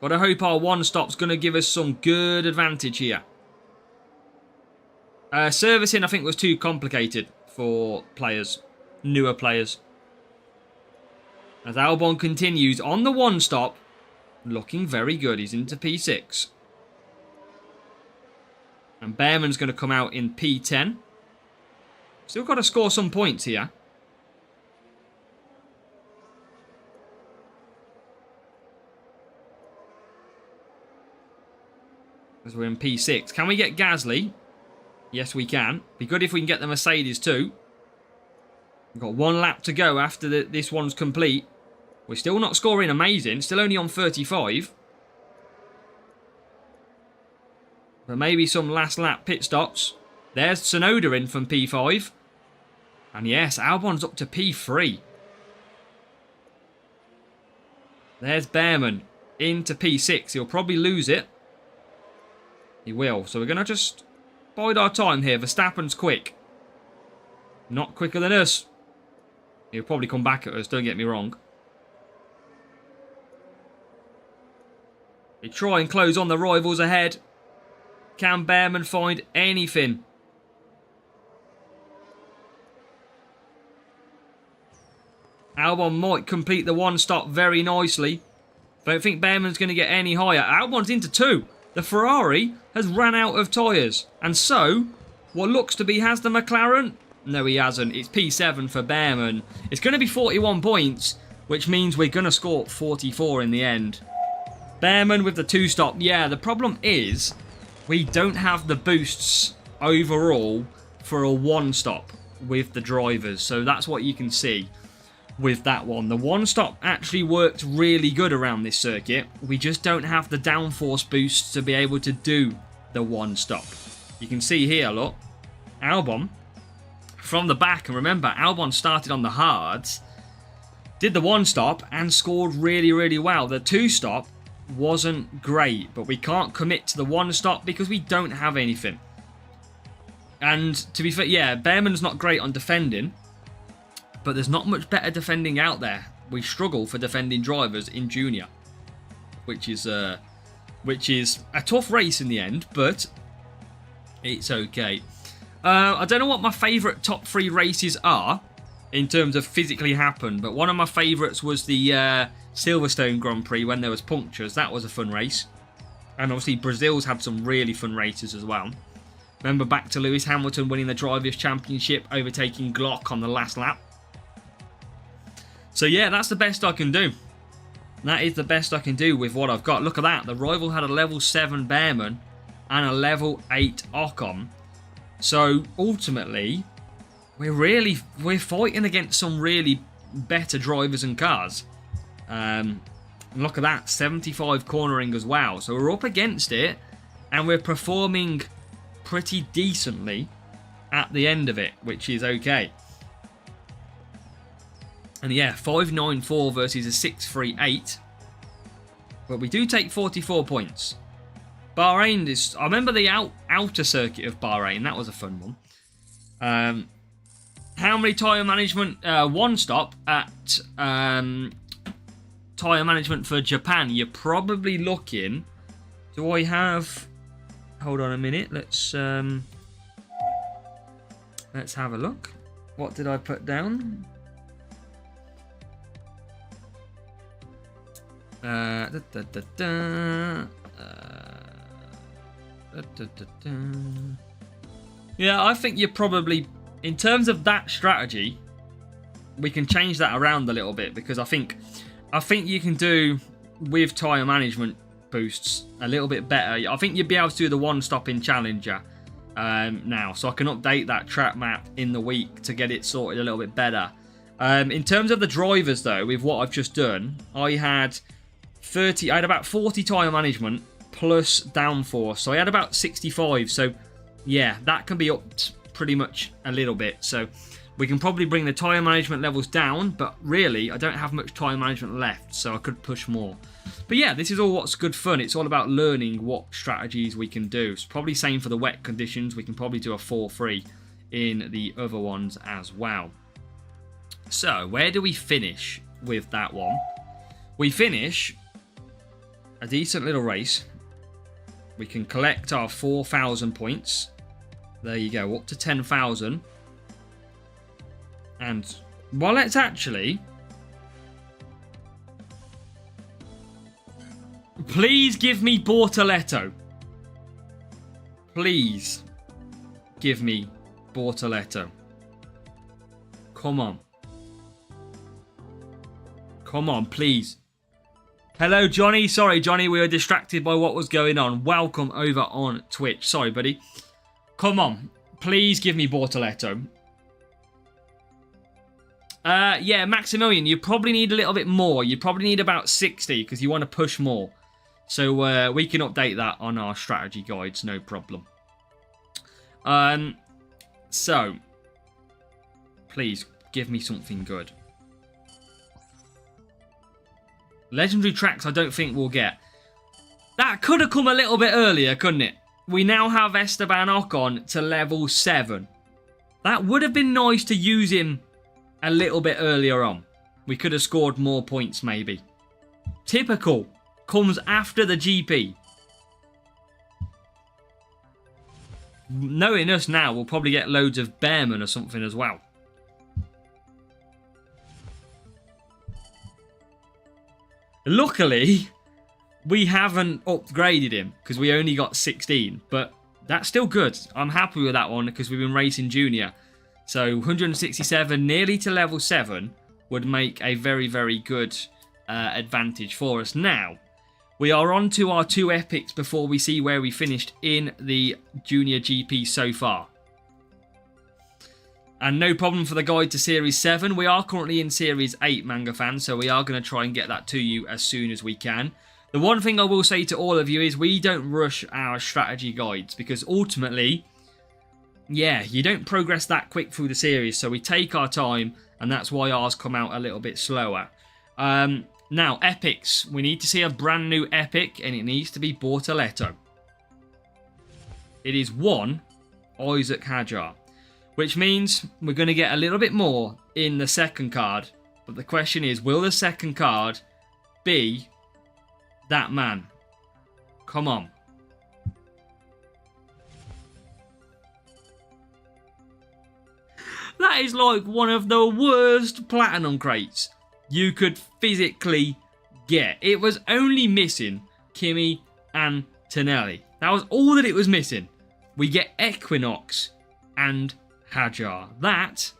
But I hope our 1-stop's going to give us some good advantage here. Servicing, I think, was too complicated for players. Newer players. As Albon continues on the 1-stop. Looking very good. He's into P6. And Bearman's going to come out in P10. Still got to score some points here. As we're in P6. Can we get Gasly? Yes, we can. Be good if we can get the Mercedes too. We've got 1 lap to go after this one's complete. We're still not scoring amazing. Still only on 35. But maybe some last lap pit stops. There's Tsunoda in from P5. And yes, Albon's up to P3. There's Bearman into P6. He'll probably lose it. He will. So we're going to just bide our time here. Verstappen's quick. Not quicker than us. He'll probably come back at us, don't get me wrong. They try and close on the rivals ahead. Can Behrman find anything? Albon might complete the one stop very nicely. Don't think Behrman's going to get any higher. Albon's into 2. The Ferrari has ran out of tyres. And so, what looks to be has the McLaren. No, he hasn't. It's P7 for Behrman. It's going to be 41 points, which means we're going to score 44 in the end. Behrman with the 2 stop. Yeah, the problem is we don't have the boosts overall for a 1 stop with the drivers. So that's what you can see with that one. The 1 stop actually worked really good around this circuit. We just don't have the downforce boosts to be able to do the 1 stop. You can see here, look, Albon from the back, and remember, Albon started on the hards, did the 1 stop and scored really, really well. The 2 stop wasn't great, but we can't commit to the 1 stop because we don't have anything. And to be fair, yeah, Behrman's not great on defending, but there's not much better defending out there. We struggle for defending drivers in Junior, which is a tough race in the end, but it's okay. I don't know what my favourite top 3 races are in terms of physically happened, but one of my favourites was the Silverstone Grand Prix when there was punctures. That was a fun race. And obviously Brazil's had some really fun races as well. Remember back to Lewis Hamilton winning the Drivers' Championship, overtaking Glock on the last lap. So yeah, that's the best I can do. That is the best I can do with what I've got. Look at that. The rival had a level 7 Behrman and a level 8 Ocon. So ultimately, we're fighting against some really better drivers and cars. And look at that, 75 cornering as well. So we're up against it, and we're performing pretty decently at the end of it, which is okay. And yeah, 594 versus a 638. But we do take 44 points. Bahrain is... I remember the outer circuit of Bahrain. That was a fun one. How many tyre management? 1 stop at tyre management for Japan. You're probably looking... Do I have... Hold on a minute. Let's have a look. What did I put down? Yeah, I think you're probably, in terms of that strategy, we can change that around a little bit, because I think you can do with tyre management boosts a little bit better. I think you'd be able to do the 1 stop in Challenger now, so I can update that track map in the week to get it sorted a little bit better. In terms of the drivers though, with what I've just done, I had about 40 tyre management plus downforce, so I had about 65. So yeah, that can be upped pretty much a little bit. So we can probably bring the tyre management levels down, but really I don't have much tyre management left, so I could push more. But yeah, this is all what's good fun. It's all about learning what strategies we can do. It's probably same for the wet conditions. We can probably do a 4-3 in the other ones as well. So where do we finish with that one? We finish a decent little race. We can collect our 4,000 points. There you go, up to 10,000. And, well, let's actually... Please give me Bortoletto. Please give me Bortoletto. Come on. Come on, please. Hello, Johnny. Sorry, Johnny, we were distracted by what was going on. Welcome over on Twitch. Sorry, buddy. Come on. Please give me Bortoletto. Yeah, Maximilian, you probably need a little bit more. You probably need about 60 because you want to push more. So we can update that on our strategy guides, no problem. So, please give me something good. Legendary tracks I don't think we'll get. That could have come a little bit earlier, couldn't it? we now have Esteban Ocon to level 7. That would have been nice to use him a little bit earlier on. We could have scored more points maybe. Typical. Comes after the GP. Knowing us now, we'll probably get loads of Bearman or something as well. Luckily, we haven't upgraded him because we only got 16. But that's still good. I'm happy with that one because we've been racing junior. So 167 nearly to level 7 would make a very, very good advantage for us. Now, we are on to our 2 epics before we see where we finished in the Junior GP so far. And no problem for the guide to Series 7. We are currently in Series 8, Manga fans, so we are going to try and get that to you as soon as we can. The one thing I will say to all of you is we don't rush our strategy guides because ultimately, yeah, you don't progress that quick through the series, so we take our time, and that's why ours come out a little bit slower. Now, epics. We need to see a brand new epic, and it needs to be Bortoletto. It is 1 Isaac Hajar, which means we're going to get a little bit more in the second card. But the question is, will the second card be that man? Come on. That is like one of the worst platinum crates you could physically get. It was only missing Kimi and Tonelli. That was all that it was missing. We get Equinox and Hajar. That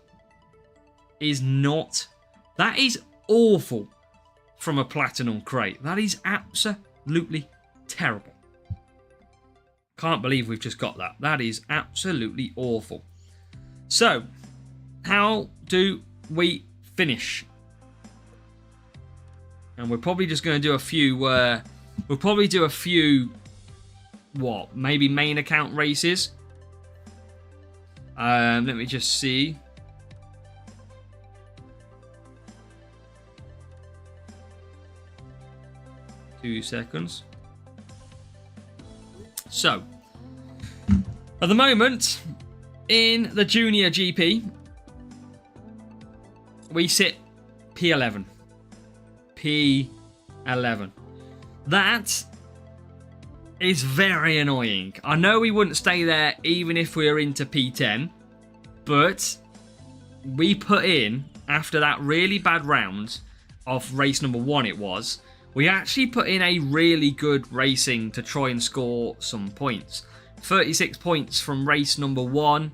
is not... That is awful from a platinum crate. That is absolutely terrible. Can't believe we've just got that. That is absolutely awful. So, how do we finish? And we're probably just going to do a few... we'll probably do a few... What? Maybe main account races? Let me just see. Two seconds. So, at the moment, in the Junior GP, we sit P11. P11. That is very annoying. I know we wouldn't stay there even if we were into P10, but we put in, after that really bad round of race number 1 it was, we actually put in a really good racing to try and score some points. 36 points from race number 1.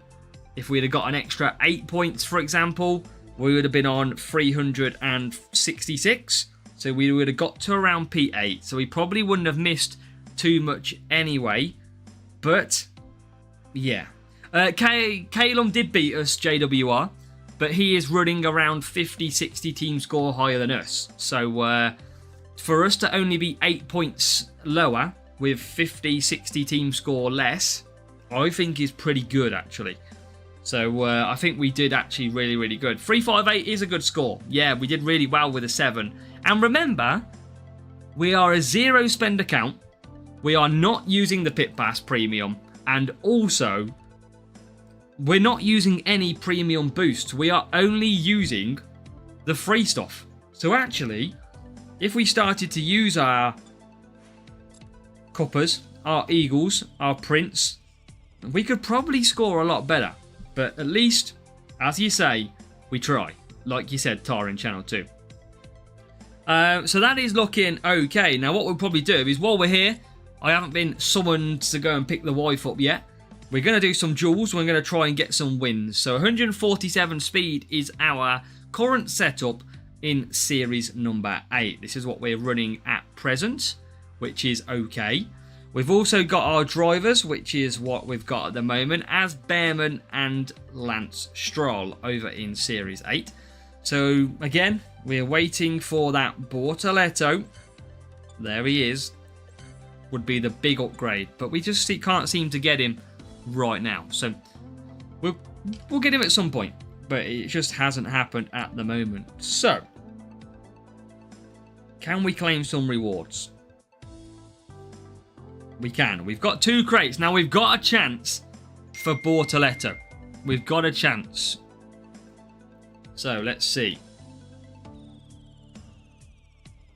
If we'd have got an extra 8 points, for example, we would have been on 366. So we would have got to around P8. So we probably wouldn't have missed too much anyway. But, yeah. Calum did beat us, JWR. But he is running around 50-60 team score higher than us. So, for us to only be 8 points lower with 50-60 team score less, I think is pretty good, actually. So, I think we did actually really, really good. 358 is a good score. Yeah, we did really well with a 7. And remember, we are a 0 spend account. We are not using the Pit Pass Premium. And also, we're not using any premium boosts. We are only using the free stuff. So actually, if we started to use our Cuppers, our Eagles, our Prince, we could probably score a lot better. But at least, as you say, we try. Like you said, Tar in Channel 2. So that is looking okay. Now what we'll probably do is, while we're here, I haven't been summoned to go and pick the wife up yet. We're going to do some duels. We're going to try and get some wins. So 147 speed is our current setup in series number 8. This is what we're running at present, which is okay. We've also got our drivers, which is what we've got at the moment, as Bearman and Lance Stroll over in Series 8. So, again, we're waiting for that Bortoletto. There he is. Would be the big upgrade. But we just can't seem to get him right now. So, we'll get him at some point. But it just hasn't happened at the moment. So, can we claim some rewards? We can. We've got 2 crates. Now we've got a chance for Bortoletto. We've got a chance. So let's see.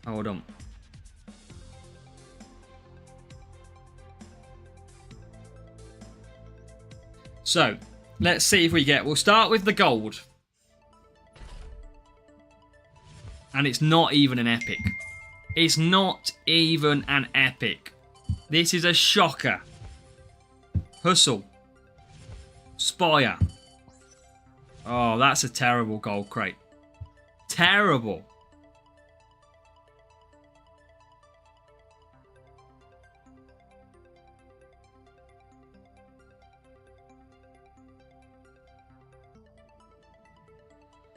Hold on. So let's see if we get... We'll start with the gold. And it's not even an epic. It's not even an epic. This is a shocker. Hustle. Spire. Oh, that's a terrible gold crate. Terrible.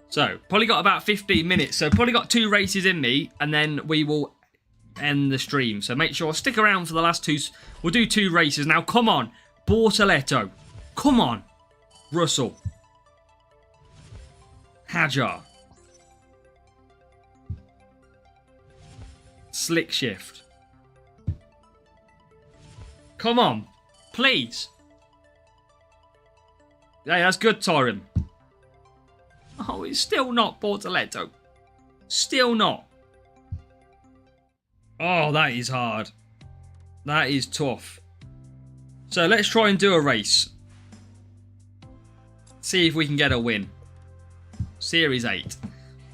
So, probably got about 15 minutes. So, probably got 2 races in me. And then we will end the stream. So, make sure, stick around for the last 2. We'll do 2 races. Now, come on. Bortoletto. Come on. Russell. Hajar. Slick shift. Come on. Please. Hey, that's good, Tyron. Oh, it's still not Bortoletto. Still not. Oh, that is hard. That is tough. So let's try and do a race. See if we can get a win. Series 8.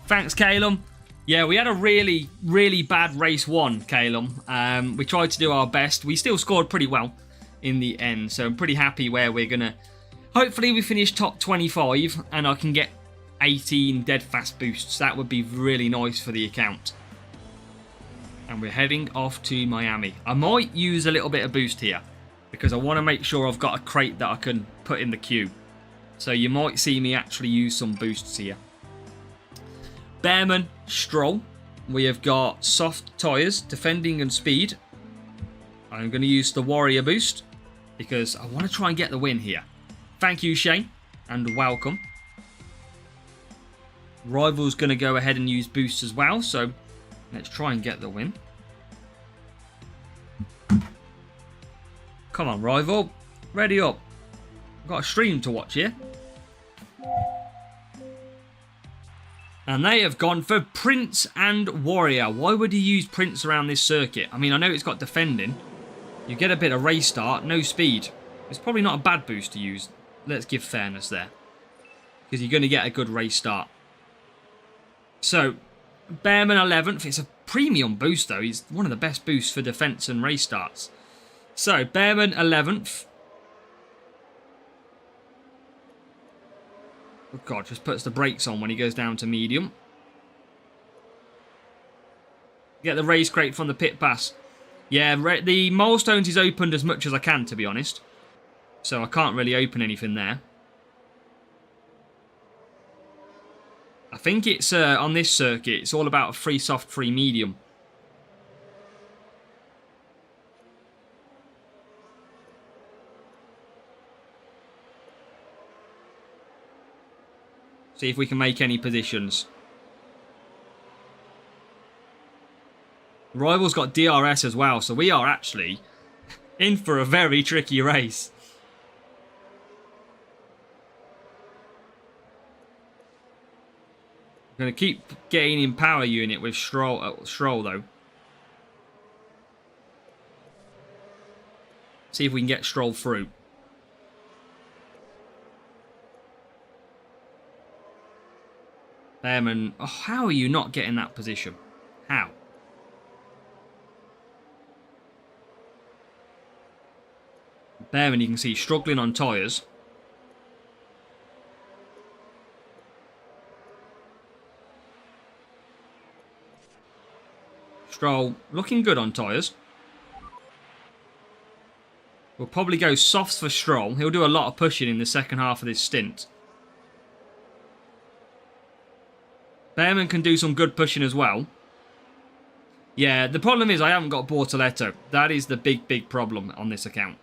Thanks, Calum. Yeah, we had a really, really bad race 1, Calum. We tried to do our best. We still scored pretty well in the end. So I'm pretty happy where we're going to... Hopefully we finish top 25 and I can get 18 dead fast boosts. That would be really nice for the account. And we're heading off to Miami. I might use a little bit of boost here because I want to make sure I've got a crate that I can put in the queue. So you might see me actually use some boosts here. Bearman, Stroll. We have got soft tyres, defending and speed. I'm going to use the Warrior boost because I want to try and get the win here. Thank you, Shane, and welcome. Rival's going to go ahead and use boosts as well, so let's try and get the win. Come on, Rival. Ready up. I've got a stream to watch here. And they have gone for Prince and Warrior. Why would you use Prince around this circuit? I mean, I know it's got defending. You get a bit of race start, no speed. It's probably not a bad boost to use. Let's give fairness there. Because you're going to get a good race start. So, Bearman 11th. It's a premium boost, though. He's one of the best boosts for defence and race starts. So, Bearman 11th. Oh, God, just puts the brakes on when he goes down to medium. Get the race crate from the pit pass. Yeah, the milestones is opened as much as I can, to be honest. So, I can't really open anything there. I think it's on this circuit, it's all about a free soft, free medium. See if we can make any positions. Rival's got DRS as well, so we are actually in for a very tricky race. I'm going to keep gaining power unit with Stroll though. See if we can get Stroll through. Bearman, oh, how are you not getting that position? How? Bearman, you can see, struggling on tyres. Stroll, looking good on tyres. We'll probably go softs for Stroll. He'll do a lot of pushing in the second half of this stint. Bearman can do some good pushing as well. Yeah, the problem is I haven't got Bortoletto. That is the big problem on this account.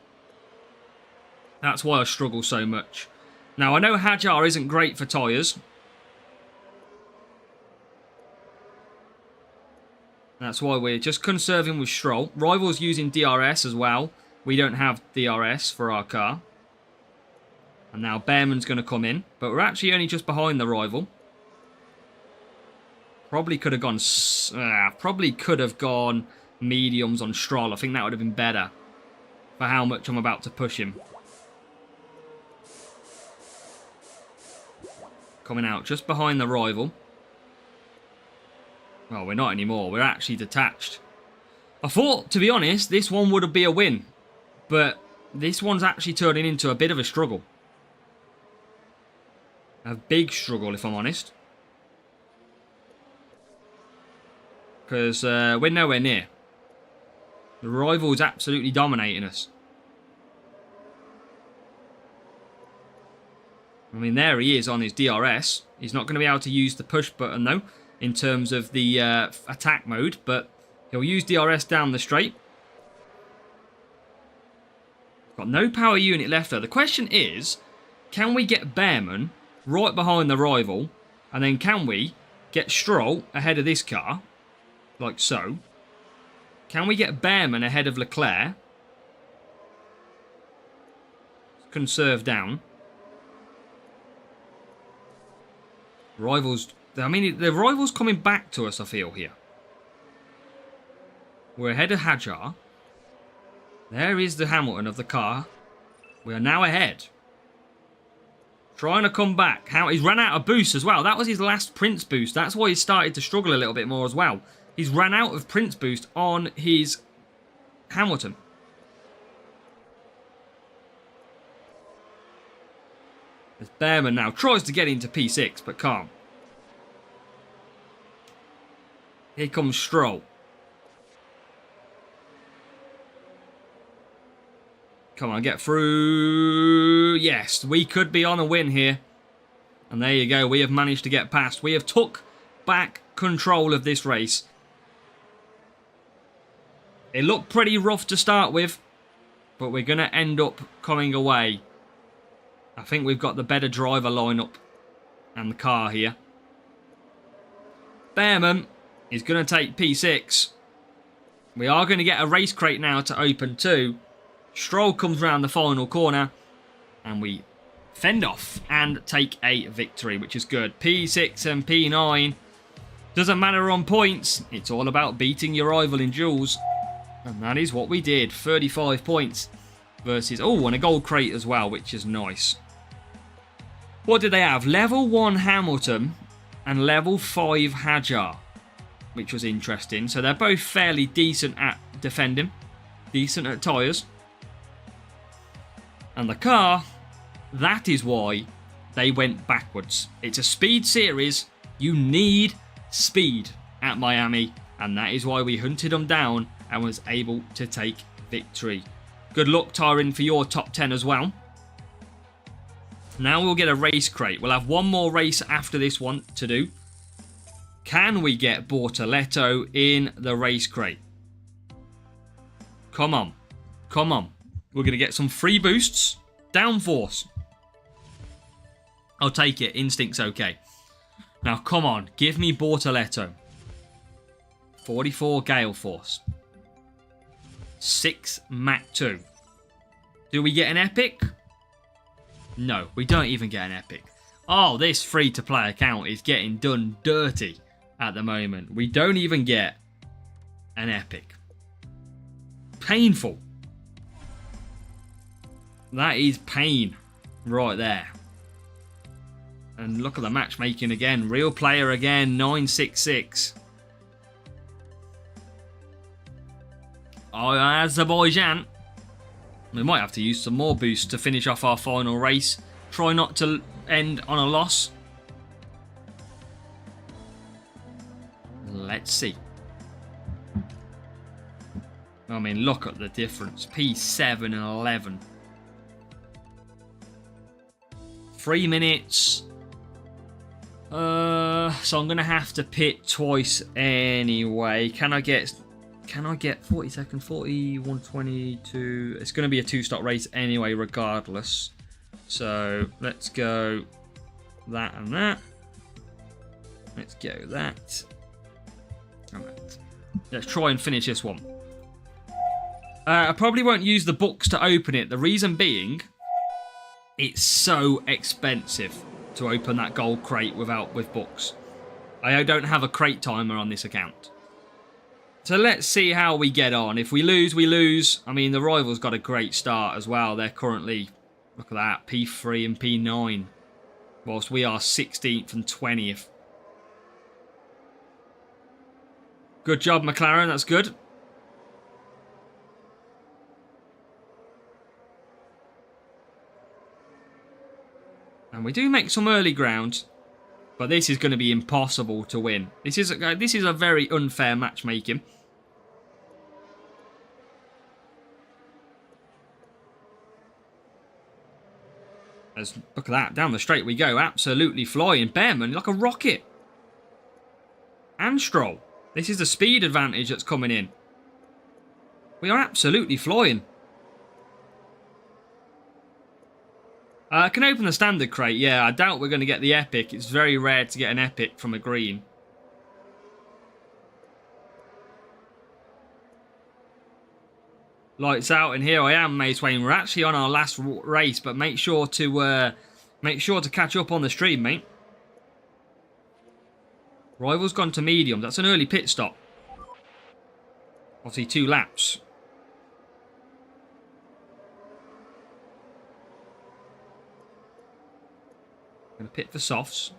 That's why I struggle so much. Now, I know Hajar isn't great for tyres. That's why we're just conserving with Stroll. Rival's using DRS as well. We don't have DRS for our car. And now Behrman's going to come in. But we're actually only just behind the rival. Probably could have gone mediums on Stroll. I think that would have been better for how much I'm about to push him. Coming out just behind the rival. Well, we're not anymore. We're actually detached. I thought, to be honest, this one would be a win. But this one's actually turning into a bit of a struggle. A big struggle, if I'm honest. Because we're nowhere near. The rival's absolutely dominating us. I mean, there he is on his DRS. He's not going to be able to use the push button, though, in terms of the attack mode. But he'll use DRS down the straight. Got no power unit left, though. The question is, can we get Behrman right behind the rival? And then can we get Stroll ahead of this car? Like so. Can we get Behrman ahead of Leclerc? Conserve down. Rivals. I mean, the rival's coming back to us, I feel, here. We're ahead of Hajar. There is the Hamilton of the car. We are now ahead. Trying to come back. He's run out of boost as well. That was his last Prince boost. That's why he started to struggle a little bit more as well. He's ran out of Prince boost on his Hamilton. As Behrman now tries to get into P6, but can't. Here comes Stroll. Come on, get through. Yes, we could be on a win here. And there you go. We have managed to get past. We have took back control of this race. It looked pretty rough to start with, but we're going to end up coming away. I think we've got the better driver lineup and the car here. Behrman is going to take P6. We are going to get a race crate now to open too. Stroll comes round the final corner and we fend off and take a victory, which is good. P6 and P9. Doesn't matter on points. It's all about beating your rival in duels. And that is what we did. 35 points versus... Oh, and a gold crate as well, which is nice. What did they have? Level 1 Hamilton and level 5 Hajar, which was interesting. So they're both fairly decent at defending. Decent at tyres. And the car, that is why they went backwards. It's a speed series. You need speed at Miami. And that is why we hunted them down and was able to take victory. Good luck, Tyron, for your top 10 as well. Now we'll get a race crate. We'll have one more race after this one to do. Can we get Bortoletto in the race crate? Come on. Come on. We're going to get some free boosts. Downforce. I'll take it. Instinct's okay. Now, come on. Give me Bortoletto. 44 Gale Force. 6 Mach 2. Do we get an epic? No, we don't even get an epic. Oh, this free-to-play account is getting done dirty at the moment. We don't even get an epic. Painful. That is pain right there. And look at the matchmaking again. Real player again. 966. Oh, Azerbaijan. We might have to use some more boosts to finish off our final race. Try not to end on a loss. Let's see. I mean, look at the difference. P7 and 11. 3 minutes. So I'm going to have to pit twice anyway. Can I get 40 seconds? 40, 122. It's going to be a 2-stop race anyway, regardless. So let's go that and that. Let's go that. And that. Let's try and finish this one. I probably won't use the books to open it. The reason being, it's so expensive to open that gold crate with books. I don't have a crate timer on this account. So let's see how we get on. If we lose, we lose. I mean, the rivals got a great start as well. They're currently, look at that, P3 and P9. Whilst we are 16th and 20th. Good job, McLaren. That's good. And we do make some early ground. But this is going to be impossible to win. This is a very unfair matchmaking. Look at that. Down the straight we go. Absolutely flying. Bearman like a rocket. And Stroll. This is the speed advantage that's coming in. We are absolutely flying. I can open the standard crate. Yeah, I doubt we're going to get the epic. It's very rare to get an epic from a green. Lights out, and here I am, Mace Wayne. We're actually on our last race, but make sure to catch up on the stream, mate. Rival's gone to medium. That's an early pit stop. Obviously 2 laps. Going to pit for softs.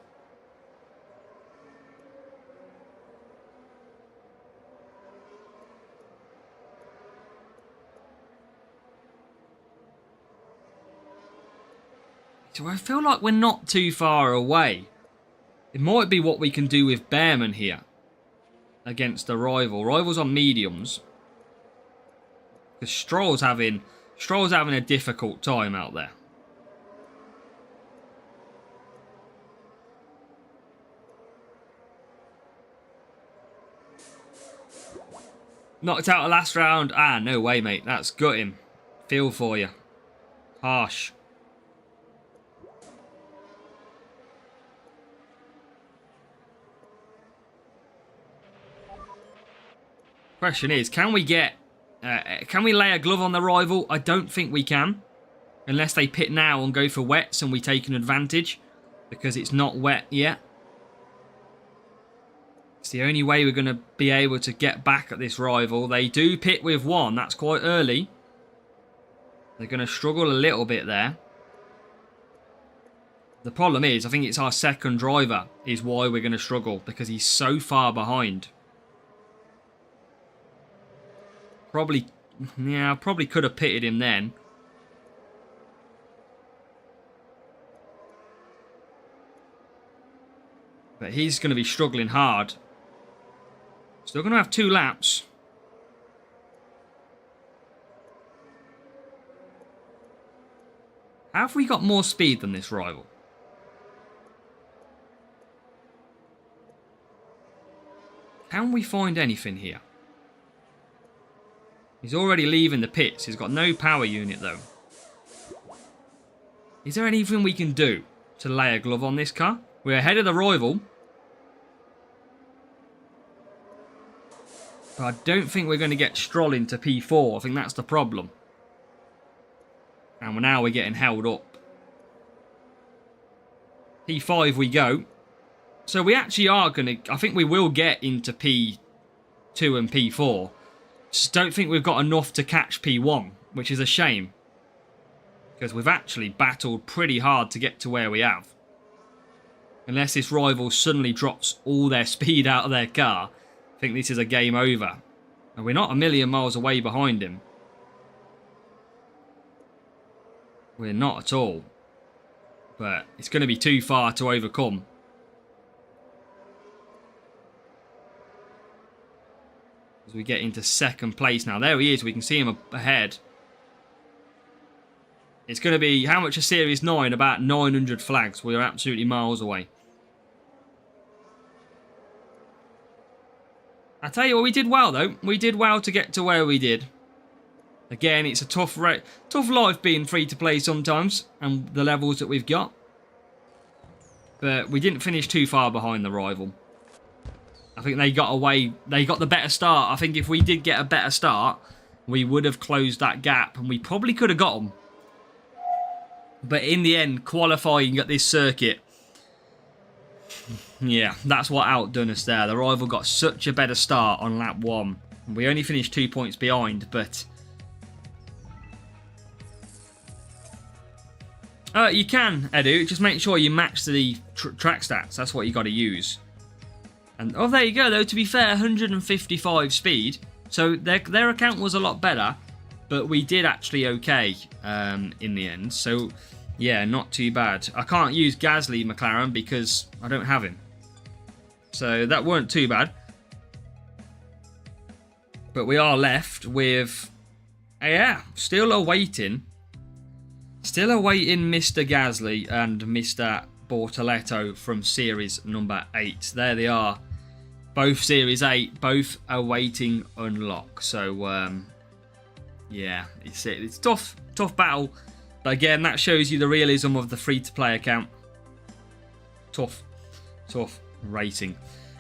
So I feel like we're not too far away. It might be what we can do with Bearman here against the rival. Rival's on mediums. Because Stroll's having a difficult time out there. Knocked out the last round. Ah, no way, mate. That's gutting. Feel for you. Harsh. Question is, can we lay a glove on the rival? I don't think we can. Unless they pit now and go for wets and we take an advantage. Because it's not wet yet. It's the only way we're going to be able to get back at this rival. They do pit with 1. That's quite early. They're going to struggle a little bit there. The problem is, I think it's our second driver is why we're going to struggle. Because he's so far behind. Probably could have pitted him then. But he's going to be struggling hard. Still going to have 2 laps. Have we got more speed than this rival? Can we find anything here? He's already leaving the pits. He's got no power unit though. Is there anything we can do to lay a glove on this car? We're ahead of the rival. But I don't think we're going to get Stroll into P4. I think that's the problem. And now we're getting held up. P5 we go. So we actually are going to... I think we will get into P2 and P4. Just don't think we've got enough to catch P1, which is a shame. Because we've actually battled pretty hard to get to where we have. Unless this rival suddenly drops all their speed out of their car, I think this is a game over. And we're not a million miles away behind him. We're not at all. But it's going to be too far to overcome. As we get into second place now. There he is. We can see him up ahead. It's going to be, how much is Series 9? About 900 flags. We're absolutely miles away. I tell you what, we did well though. We did well to get to where we did. Again, it's a tough life being free to play sometimes. And the levels that we've got. But we didn't finish too far behind the rival. I think they got away. They got the better start. I think if we did get a better start, we would have closed that gap and we probably could have got them. But in the end, qualifying at this circuit, yeah, that's what outdone us there. The rival got such a better start on lap 1. We only finished 2 points behind, but you can, Edu. Just make sure you match the track stats. That's what you got to use. And oh, there you go. Though to be fair, 155 speed. So their account was a lot better, but we did actually okay in the end. So yeah, not too bad. I can't use Gasly McLaren because I don't have him. So that weren't too bad. But we are left with, yeah, still awaiting Mr. Gasly and Mr. Bortoletto from Series number 8. There they are. Both Series 8, both awaiting unlock. So, yeah, it's tough battle. But again, that shows you the realism of the free-to-play account. Tough racing.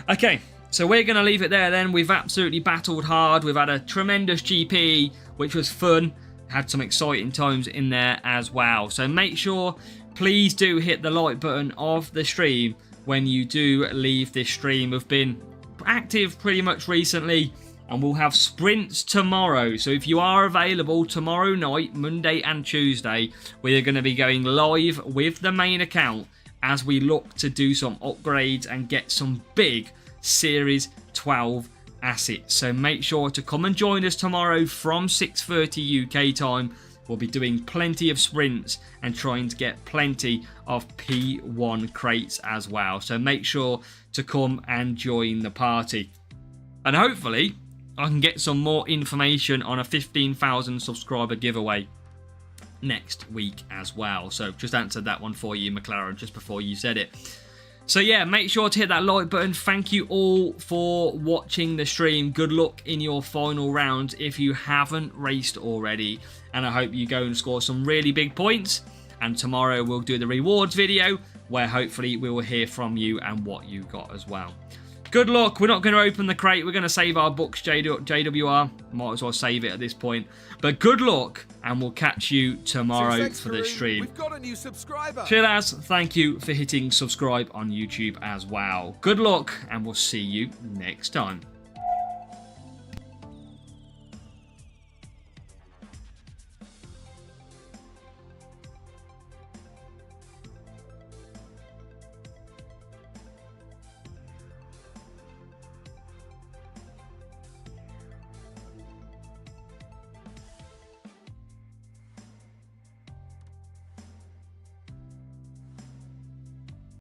Okay, so we're going to leave it there then. We've absolutely battled hard. We've had a tremendous GP, which was fun. Had some exciting times in there as well. So make sure, please do hit the like button of the stream when you do leave this stream. We've been active pretty much recently, and we'll have sprints tomorrow. So if you are available tomorrow night, Monday and Tuesday, we are going to be going live with the main account as we look to do some upgrades and get some big Series 12 assets. So make sure to come and join us tomorrow from 6:30 UK time. We'll be doing plenty of sprints and trying to get plenty of P1 crates as well. So make sure to come and join the party. And hopefully I can get some more information on a 15,000 subscriber giveaway next week as well. So just answered that one for you, McLaren, just before you said it. So yeah, make sure to hit that like button. Thank you all for watching the stream. Good luck in your final round if you haven't raced already. And I hope you go and score some really big points. And tomorrow we'll do the rewards video where hopefully we will hear from you and what you got as well. Good luck. We're not going to open the crate. We're going to save our books, JWR. Might as well save it at this point. But good luck, and we'll catch you tomorrow for the stream. We've got a new subscriber. Chillaz, thank you for hitting subscribe on YouTube as well. Good luck, and we'll see you next time.